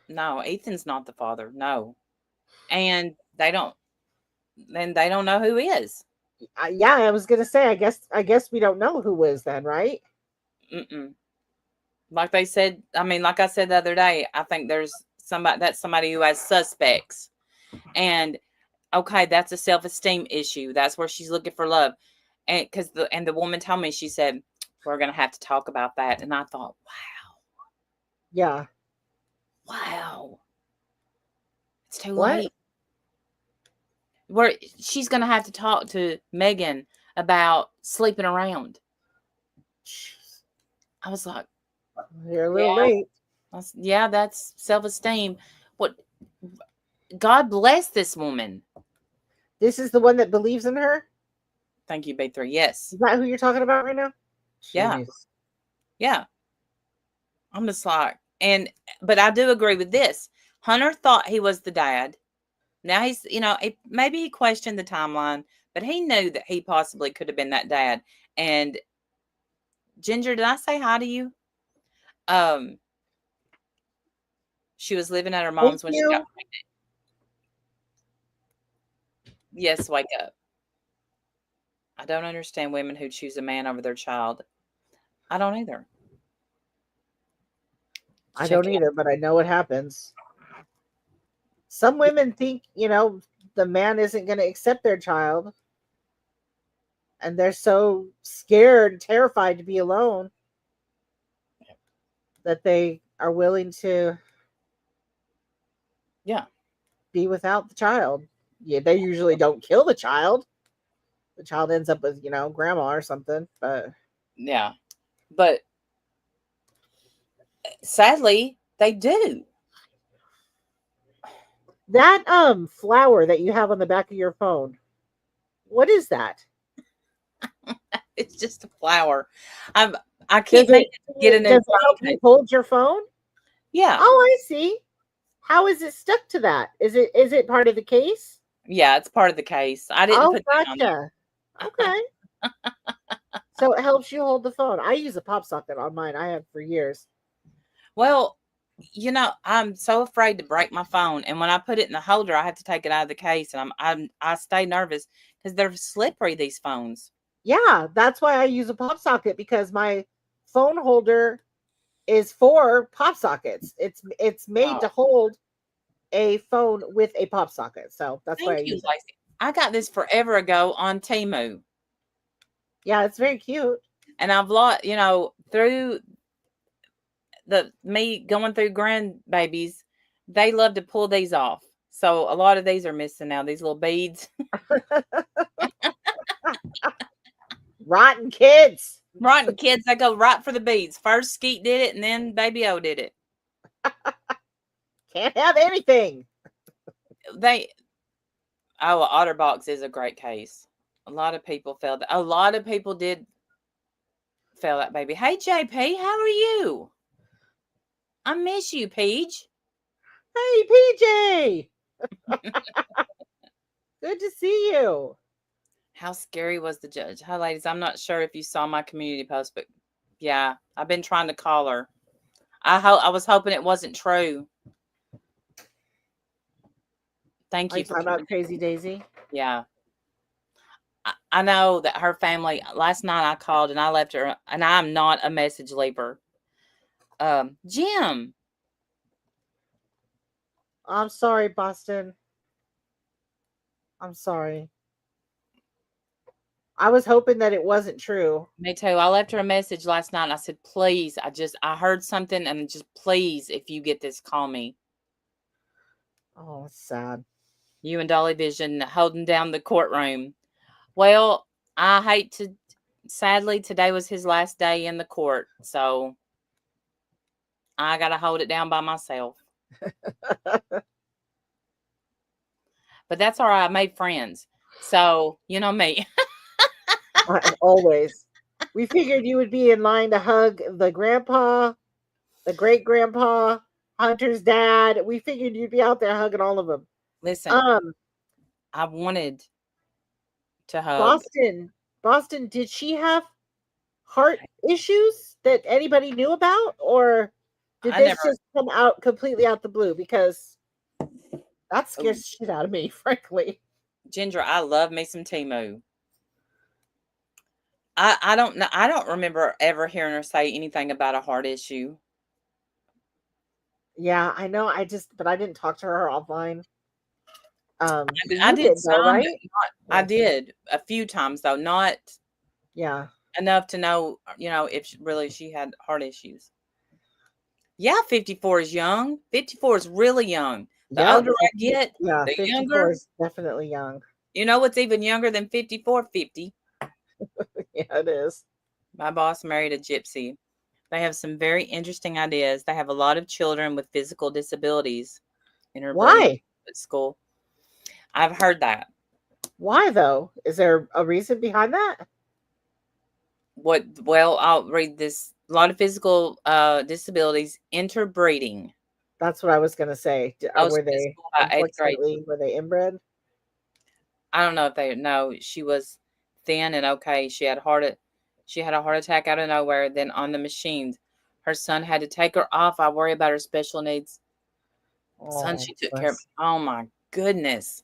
No, Ethan's not the father. No. And they don't know who is. Yeah, I was gonna say, I guess we don't know who is then, right? Mm-mm. Like they said, I mean, like I said the other day, I think there's somebody who has suspects. And okay, that's a self-esteem issue. That's where she's looking for love. And because the woman told me, she said, we're gonna have to talk about that. And I thought, Yeah. wow, it's too What? late. Where she's gonna have to talk to Megan about sleeping around. I was like, You're a little yeah, late. yeah, that's self-esteem. What? God bless this woman. This is the one that believes in her? Thank you, B3. Yes. Is that who you're talking about right now? Yeah. Jeez. Yeah. I'm just like, but I do agree with this. Hunter thought he was the dad. Now he's, maybe he questioned the timeline, but he knew that he possibly could have been that dad. And Ginger, did I say hi to you? She was living at her mom's when she got pregnant. Yes, wake up. I don't understand women who choose a man over their child. I don't either. I don't either, but I know what happens. Some women think, the man isn't going to accept their child. And they're so scared, terrified to be alone that they are willing to be without the child. Yeah, they usually don't kill the child. The child ends up with, grandma or something. But yeah. But sadly, they do. That flower that you have on the back of your phone, what is that? It's just a flower. I keep get a new does it help you hold your phone? Yeah. Oh, I see. How is it stuck to that? Is it part of the case? Yeah, it's part of the case. I didn't put that on there. Okay. So it helps you hold the phone. I use a pop socket on mine. I have for years. Well, I'm so afraid to break my phone, and when I put it in the holder, I have to take it out of the case, and I stay nervous because they're slippery, these phones. Yeah, that's why I use a pop socket, because my phone holder is for pop sockets. It's made to hold a phone with a pop socket. So that's why I use it. Lacey. I got this forever ago on Temu. Yeah, it's very cute. And I've through me going through grandbabies, they love to pull these off. So a lot of these are missing now, these little beads. Rotten kids. Rotten kids, they go right for the beads. First Skeet did it, and then Baby O did it. Can't have anything. OtterBox is a great case. A lot of people failed. A lot of people did fail that baby. Hey, JP, how are you? I miss you, Peach. Hey, PJ. Good to see you. How scary was the judge? Hi, ladies. I'm not sure if you saw my community post, but yeah, I've been trying to call her. I was hoping it wasn't true. Thank you. Are you talking about Crazy Daisy? Yeah. I know that her family, last night I called and I left her, and I'm not a message leaver. Jim. I'm sorry, Boston. I'm sorry. I was hoping that it wasn't true. Me too. I left her a message last night and I said, please, I heard something, and just please, if you get this, call me. Oh, it's sad. You and Dolly Vision holding down the courtroom. Well, I hate to, sadly, today was his last day in the court, so I got to hold it down by myself. But that's all right. I made friends. So, you know me. Always. We figured you would be in line to hug the grandpa, the great grandpa, Hunter's dad. We figured you'd be out there hugging all of them. Listen, I wanted to hug. Boston, did she have heart issues that anybody knew about, or did this just come out completely out the blue? Because that scares the shit out of me, frankly. Ginger, I love me some Temu. I don't know. I don't remember ever hearing her say anything about a heart issue. Yeah, I know. But I didn't talk to her offline. But I you did did though, some, but right? I Yeah. did a few times though, not Yeah. enough to know, if she had heart issues. Yeah, 54 is young. 54 is really young. The Yep. older I get, Yeah. the 54 younger. is definitely young. You know what's even younger than 54? 50. Yeah, it is. My boss married a gypsy. They have some very interesting ideas. They have a lot of children with physical disabilities in her brilliant Why? school. I've heard that. Why though? Is there a reason behind that? Well, I'll read this. A lot of physical disabilities, interbreeding. That's what I was gonna say. Most Were they physical by 8th grade. unfortunately were they inbred? I don't know if they know. She was thin and okay. She had a heart attack out of nowhere. Then on the machines, her son had to take her off. I worry about her special needs. Son, Oh, she took care of. bless. Oh my goodness.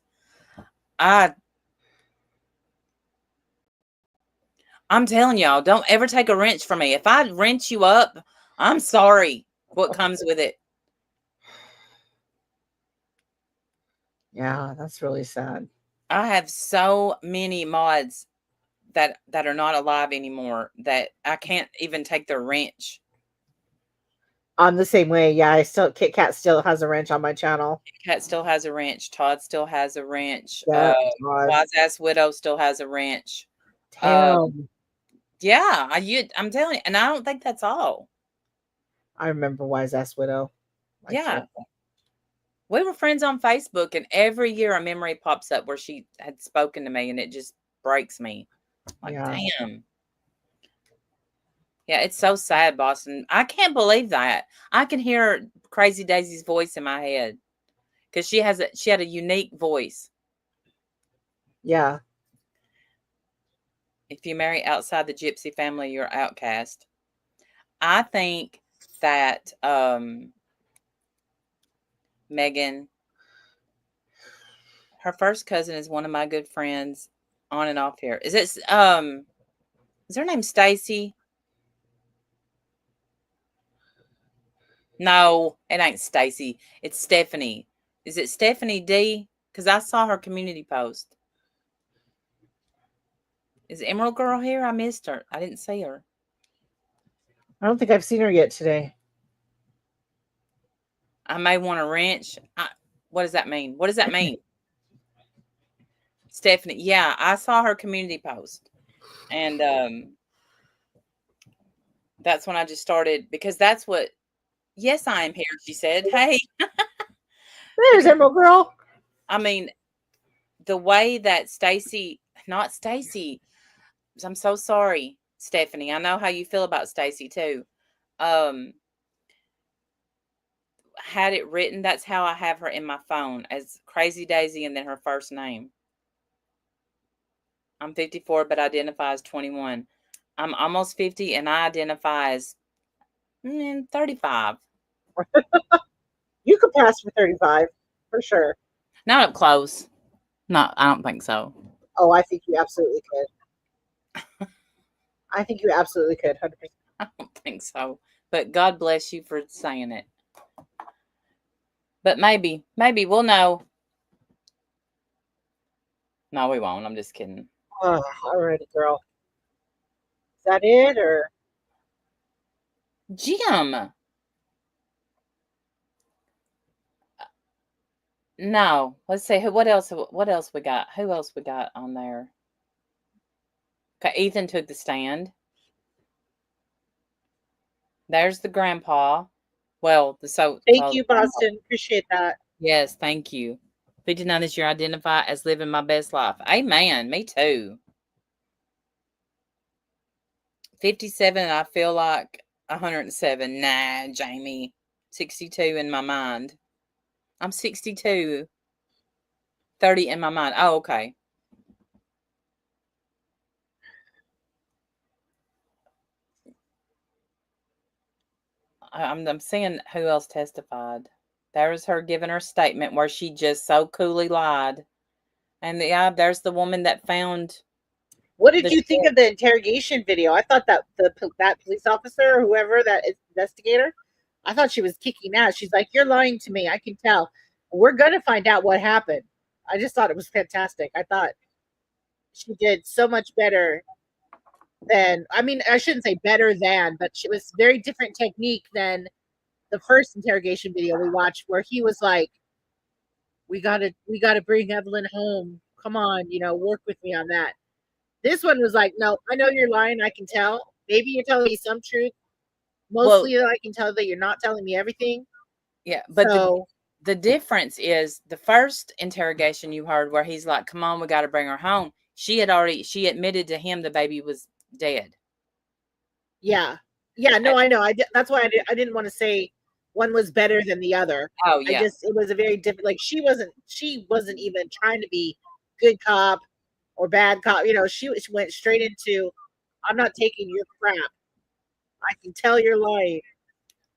I'm telling y'all, don't ever take a wrench from me. If I wrench you up, I'm sorry. What comes with it? Yeah, that's really sad. I have so many mods that are not alive anymore that I can't even take their wrench. I'm the same way. Yeah, Kit Kat still has a wrench on my channel. Cat still has a wrench. Todd still has a wrench. Yeah, Todd. Wise Ass Widow still has a wrench. Damn. Yeah, I'm telling you, and I don't think that's all. I remember Wise Ass Widow. Yeah. We were friends on Facebook, and every year a memory pops up where she had spoken to me, and it just breaks me. Like, Yeah. damn. Yeah, it's so sad, Boston. I can't believe that. I can hear Crazy Daisy's voice in my head because she had a unique voice. Yeah. If you marry outside the gypsy family, you're outcast. I think that Megan, her first cousin is one of my good friends on and off here. Is her name Stacy? No, it ain't Stacy. It's Stephanie. Is it Stephanie D? Because I saw her community post. Is Emerald Girl here? I missed her. I didn't see her. I don't think I've seen her yet today. I may want a wrench. What does that mean? What does that mean? Stephanie. Yeah, I saw her community post. And that's when I just started, because that's what, yes, I am here, she said. Hey. There's Emerald Girl. I mean, the way that not Stacy, I'm so sorry, Stephanie. I know how you feel about Stacy too. Had it written, that's how I have her in my phone, as Crazy Daisy and then her first name. I'm 54, but identify as 21. I'm almost 50, and I identify as 35. You could pass for 35 for sure. Not up close. No, I don't think so. Oh, I think you absolutely could. I think you absolutely could. 100%. I don't think so. But God bless you for saying it. But maybe we'll know. No, we won't. I'm just kidding. Oh, alrighty, girl. Is that it, or Jim? No. Let's see. What else we got? Who else we got on there? Okay, Ethan took the stand. There's the grandpa. Well, thank you, Boston. Appreciate that. Yes, thank you. 59 this year, identify as living my best life. Amen. Me too. 57, I feel like 107. Nah, Jamie. 62 in my mind. I'm 62. 30 in my mind. Oh, okay. I'm seeing who else testified. There was her giving her statement where she just so coolly lied. And yeah, there's the woman that found What did you think of the interrogation video? I thought that that police officer or whoever that investigator, I thought she was kicking ass. She's like, "You're lying to me. I can tell. We're gonna find out what happened." I just thought it was fantastic. I thought she did so much better than, I mean, I shouldn't say better than, but she was very different technique than the first interrogation video we watched, where he was like, we gotta bring Evelyn home. Come on, work with me on that. This one was like, no, I know you're lying. I can tell. Maybe you're telling me some truth. Mostly, I can tell that you're not telling me everything. Yeah, but the difference is the first interrogation you heard where he's like, come on, we got to bring her home. She admitted to him the baby was dead. Yeah. Yeah, no, I know. That's why I didn't want to say one was better than the other. Oh, yeah. It was a very different, like, she wasn't even trying to be good cop or bad cop. She went straight into, I'm not taking your crap. I can tell you're lying.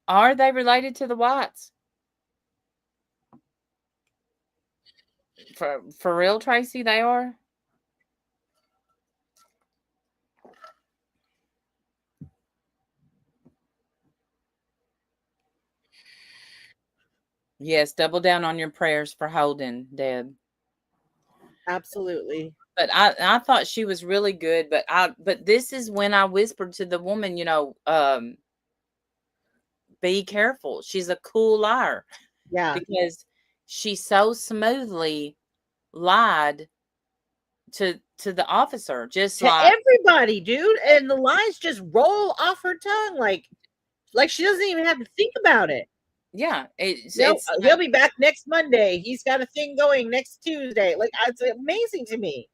Are they related to the Whites? For real, Tracy, they are? Yes, double down on your prayers for Holden, Deb. Absolutely. But I thought she was really good, but this is when I whispered to the woman, be careful. She's a cool liar. Yeah. Because she so smoothly lied to the officer, just like everybody, dude, and the lies just roll off her tongue like she doesn't even have to think about it. Yeah, he'll be back next Monday. He's got a thing going next Tuesday. Like, it's amazing to me.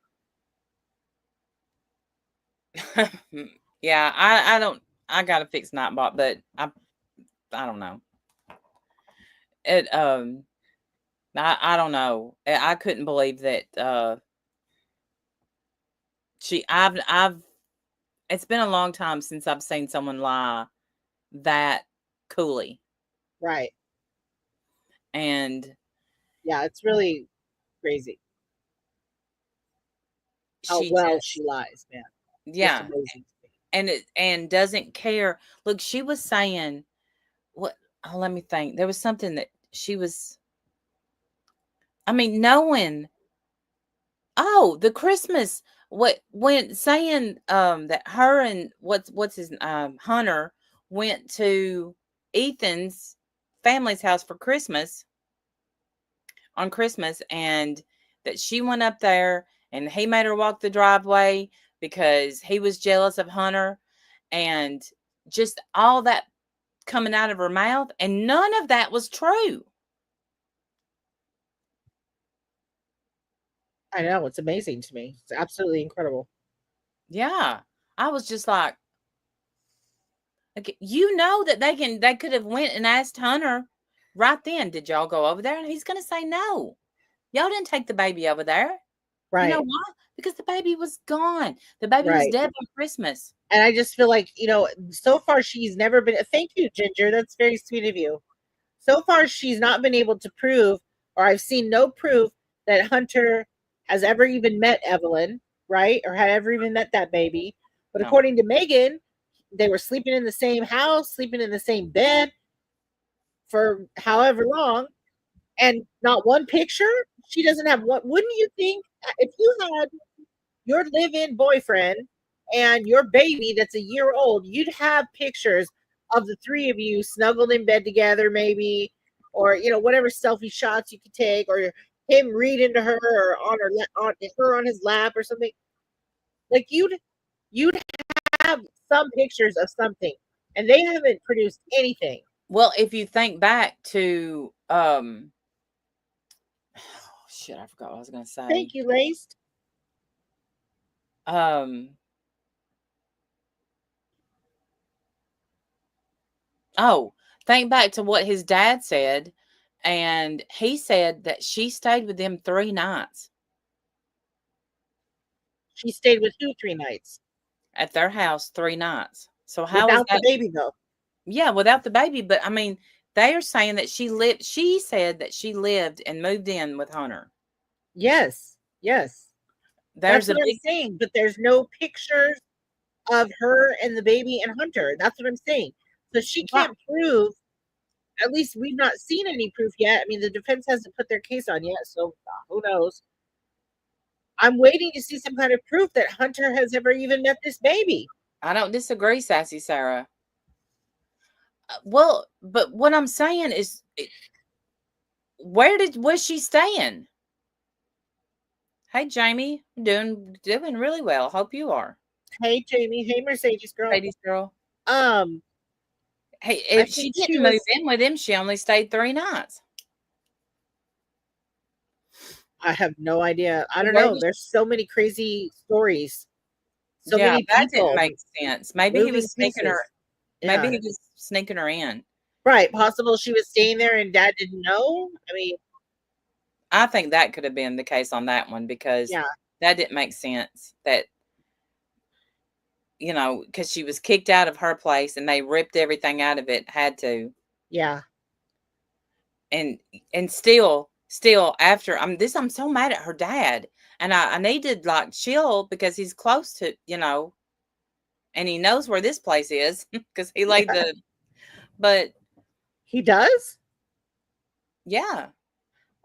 Yeah, I gotta fix Nightbot, but I don't know. I don't know. I couldn't believe that it's been a long time since I've seen someone lie that coolly. Right. And yeah, it's really crazy how well she lies, man. Yeah. And doesn't care. Look, she was saying, let me think. There was something that she was, knowing, the Christmas, when saying that her and what's his Hunter went to Ethan's family's house for Christmas on Christmas, and that she went up there and he made her walk the driveway because he was jealous of Hunter, and just all that coming out of her mouth, and none of that was true. I know, it's amazing to me. It's absolutely incredible. Yeah, I was just like, okay, that they could have went and asked Hunter right then, did y'all go over there? And he's going to say no. Y'all didn't take the baby over there. Right. You know why? Because the baby was gone. The baby was dead by Christmas. And I just feel like, so far she's never been, thank you, Ginger. That's very sweet of you. So far she's not been able to prove, or I've seen no proof that Hunter has ever even met Evelyn, right? Or had ever even met that baby. But according to Megan, they were sleeping in the same house, sleeping in the same bed for however long, and not one picture. She doesn't have one. Wouldn't you think if you had your live-in boyfriend and your baby that's a year old, you'd have pictures of the three of you snuggled in bed together, maybe, or whatever selfie shots you could take, or him reading to her, or on her on his lap or something. Like, you'd have some pictures of something, and they haven't produced anything. Well, if you think back to shit, I forgot what I was gonna say. Thank you, Laced. Think back to what his dad said, and he said that she stayed with them 3 nights. She stayed with who 3 nights? At their house 3 nights. So how without the baby, though? Yeah, without the baby. But they are saying that she said that she lived and moved in with Hunter. Yes. There's That's a what I'm big saying. But there's no pictures of her and the baby and Hunter. That's what I'm saying. So she right. can't prove. At least we've not seen any proof yet. I mean, the defense hasn't put their case on yet, so who knows? I'm waiting to see some kind of proof that Hunter has ever even met this baby. I don't disagree, Sassy Sarah. Well, but what I'm saying is, was she staying? Hey, Jamie, doing really well. Hope you are. Hey, Jamie. Hey, Mercedes girl. Ladies girl. Um, Hey, I if she think she didn't move was. in with him, she only stayed 3 nights. I have no idea. I don't Where know. was There's so many crazy stories. So Yeah, many that didn't people, make sense. Maybe he moving was sneaking her pieces. maybe Yeah. he was sneaking her in. Right. Possible she was staying there and dad didn't know. I mean, I think that could have been the case on that one because yeah. that didn't make sense that, because she was kicked out of her place and they ripped everything out of it, had to. Yeah. And still after I'm so mad at her dad. And I need to like chill because he's close to, and he knows where this place is because he laid Yeah. but He does? yeah.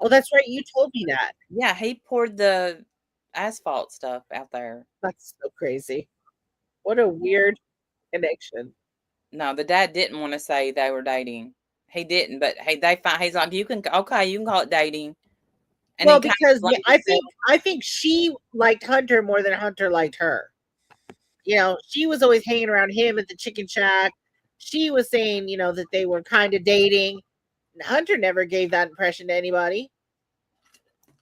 Oh, that's right. You told me that. Yeah, he poured the asphalt stuff out there. That's so crazy. What a weird connection. No, the dad didn't want to say they were dating. He didn't, but hey, he's like, you can call it dating. And Well, he kind of because blamed I himself. think she liked Hunter more than Hunter liked her. She was always hanging around him at the chicken shack. She was saying, that they were kind of dating. Hunter never gave that impression to anybody.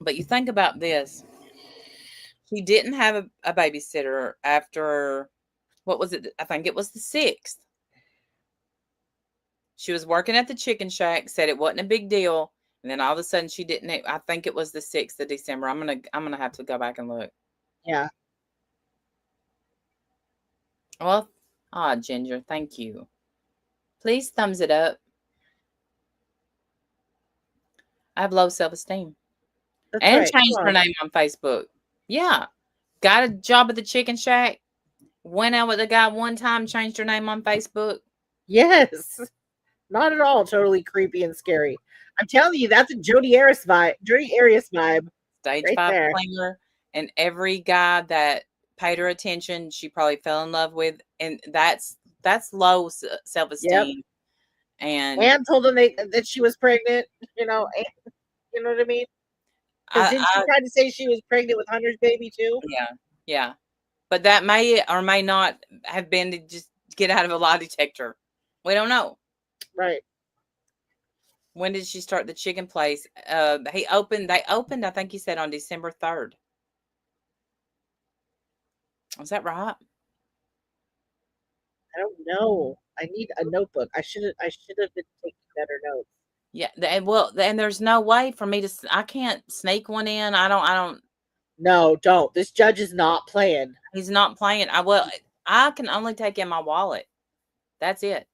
But you think about this. She didn't have a babysitter after, what was it? I think it was the 6th. She was working at the chicken shack, said it wasn't a big deal. And then all of a sudden she didn't. I think it was the 6th of December. I'm gonna have to go back and look. Yeah. Well, Ginger, thank you. Please thumbs it up. I have low self-esteem. That's And right. changed Come her on. name on Facebook. Yeah. Got a job at the chicken shack. Went out with a guy one time, changed her name on Facebook. Yes. Not at all totally creepy and scary. I'm telling you, that's a Jodi Arias vibe. Stage Right 5 there. player. And every guy that paid her attention, she probably fell in love with. And that's low Yep. self-esteem. And And told them that she was pregnant, and, you know what I mean? Because didn't she I try to say she was pregnant with Hunter's baby too? yeah. But that may or may not have been to just get out of a lie detector. We don't know. Right. When did she start the chicken place? They opened, I think he said on December 3rd. Is that right? I don't know. I need a notebook. I should have been taking better notes. Yeah. And there's no way for me I can't sneak one in. I don't, No, don't. This judge is not playing. he's not playing. I can only take in my wallet. That's it.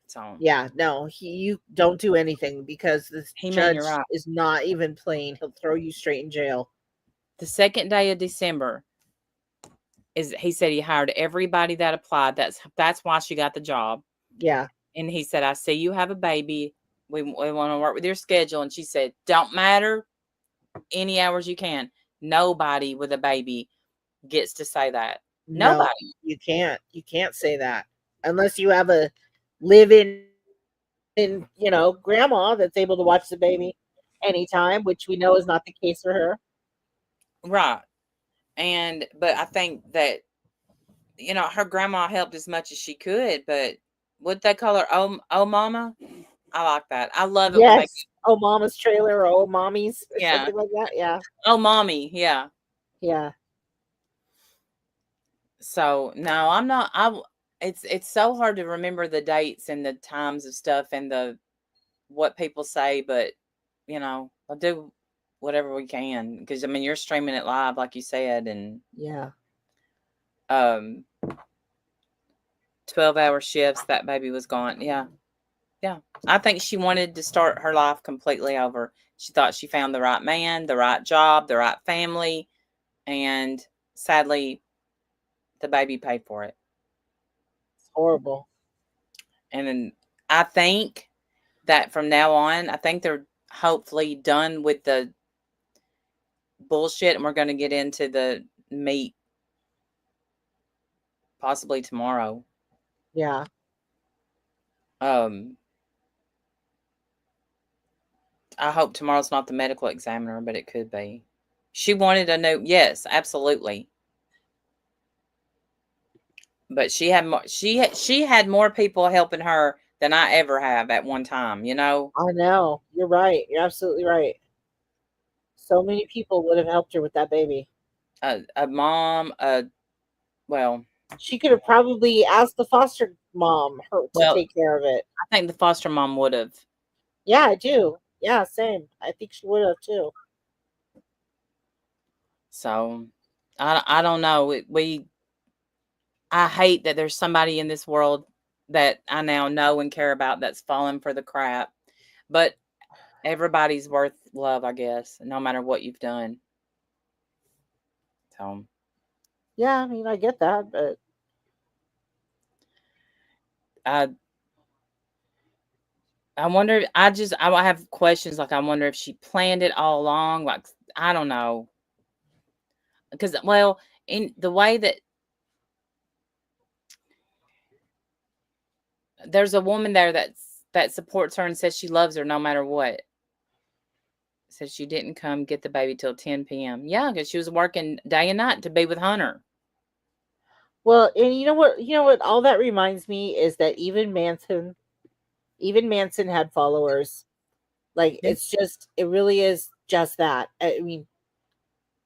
So Yeah, no, you don't do anything because this He-Man, judge you're right. is not even playing. He'll throw you straight in jail. The second day of December he said he hired everybody that applied. That's why she got the job. Yeah. And he said, I see you have a baby. We want to work with your schedule. And she said, don't matter any hours you can. Nobody with a baby gets to say that. No, Nobody. you can't. You can't say that unless you have a live-in, grandma that's able to watch the baby anytime, which we know is not the case for her. Right. But I think that, her grandma helped as much as she could, but would they call her oh mama? I like that. I love it when they Yes. Oh, mama's trailer or oh, mommy's or Yeah. something like that. Yeah. Oh mommy, yeah. Yeah. So no, I'm not. It's so hard to remember the dates and the times of stuff and what people say, but I'll do whatever we can because you're streaming it live like you said, and Yeah. 12-hour shifts. That baby was gone. Yeah. Yeah. I think she wanted to start her life completely over. She thought she found the right man, the right job, the right family, and sadly, the baby paid for it. It's horrible. And then I think that from now on, I think they're hopefully done with the bullshit, and we're going to get into the meat possibly tomorrow. Yeah. I hope tomorrow's not the medical examiner, but it could be. She wanted to know, yes, absolutely. But she had more, she had more people helping her than I ever have at one time, you know? I know. You're right. You're absolutely right. So many people would have helped her with that baby. A mom, well, She could have probably asked the foster mom to well, take care of it. I think the foster mom would have. Yeah, I do. Yeah, same. I think she would have too. So, I don't know. I hate that there's somebody in this world that I now know and care about that's falling for the crap. But everybody's worth love, I guess, no matter what you've done. So, Yeah, I mean, I get that, but I wonder. I have questions. Like, I wonder if she planned it all along. Like, I don't know. Because, well, in the way that there's a woman there that supports her and says she loves her no matter what. Says she didn't come get the baby till 10 p.m. Yeah, because she was working day and night to be with Hunter. well, and you know what? You know what? All that reminds me is that even Manson had followers. Like Yeah. it really is just that. I mean,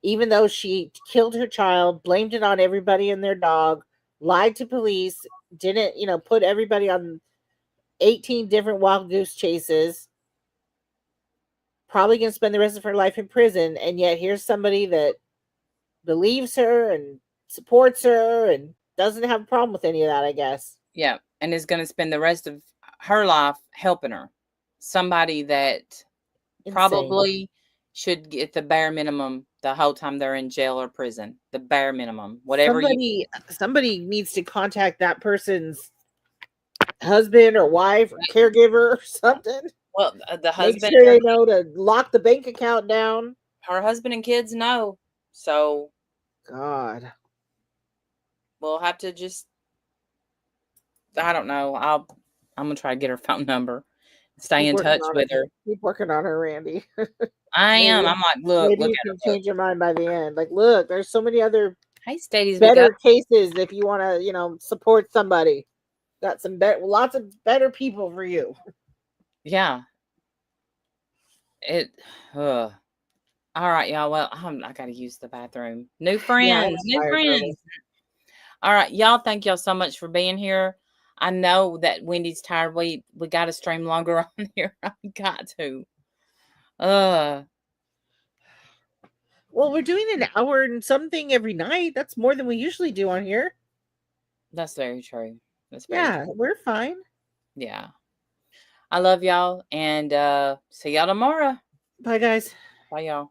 even though she killed her child, blamed it on everybody and their dog, lied to police, didn't, put everybody on 18 different wild goose chases, probably going to spend the rest of her life in prison. And yet here's somebody that believes her and supports her and doesn't have a problem with any of that, I guess. Yeah, and is going to spend the rest of her life helping her. Somebody that Insane. probably should get the bare minimum the whole time they're in jail or prison. The bare minimum. Whatever somebody needs to contact that person's husband or wife or caregiver or something. Well, the Make husband, sure they know to lock the bank account down. her husband and kids know. So God. we'll have to just, I don't know. I'm going to try to get her phone number. Stay in touch with her. Keep working on her, Randy. I am. I'm like, look maybe you at can her. change your mind by the end. Like, look, there's so many other Hey, Stadies, better cases if you want to, support somebody. Got some lots of better people for you. Yeah. All right, y'all. Well, I got to use the bathroom. New friends. All right, y'all. Thank y'all so much for being here. I know that Wendy's tired. We got to stream longer on here. I got to. Well, we're doing an hour and something every night. That's more than we usually do on here. That's very true. We're fine. Yeah. I love y'all, and see y'all tomorrow. Bye, guys. Bye, y'all.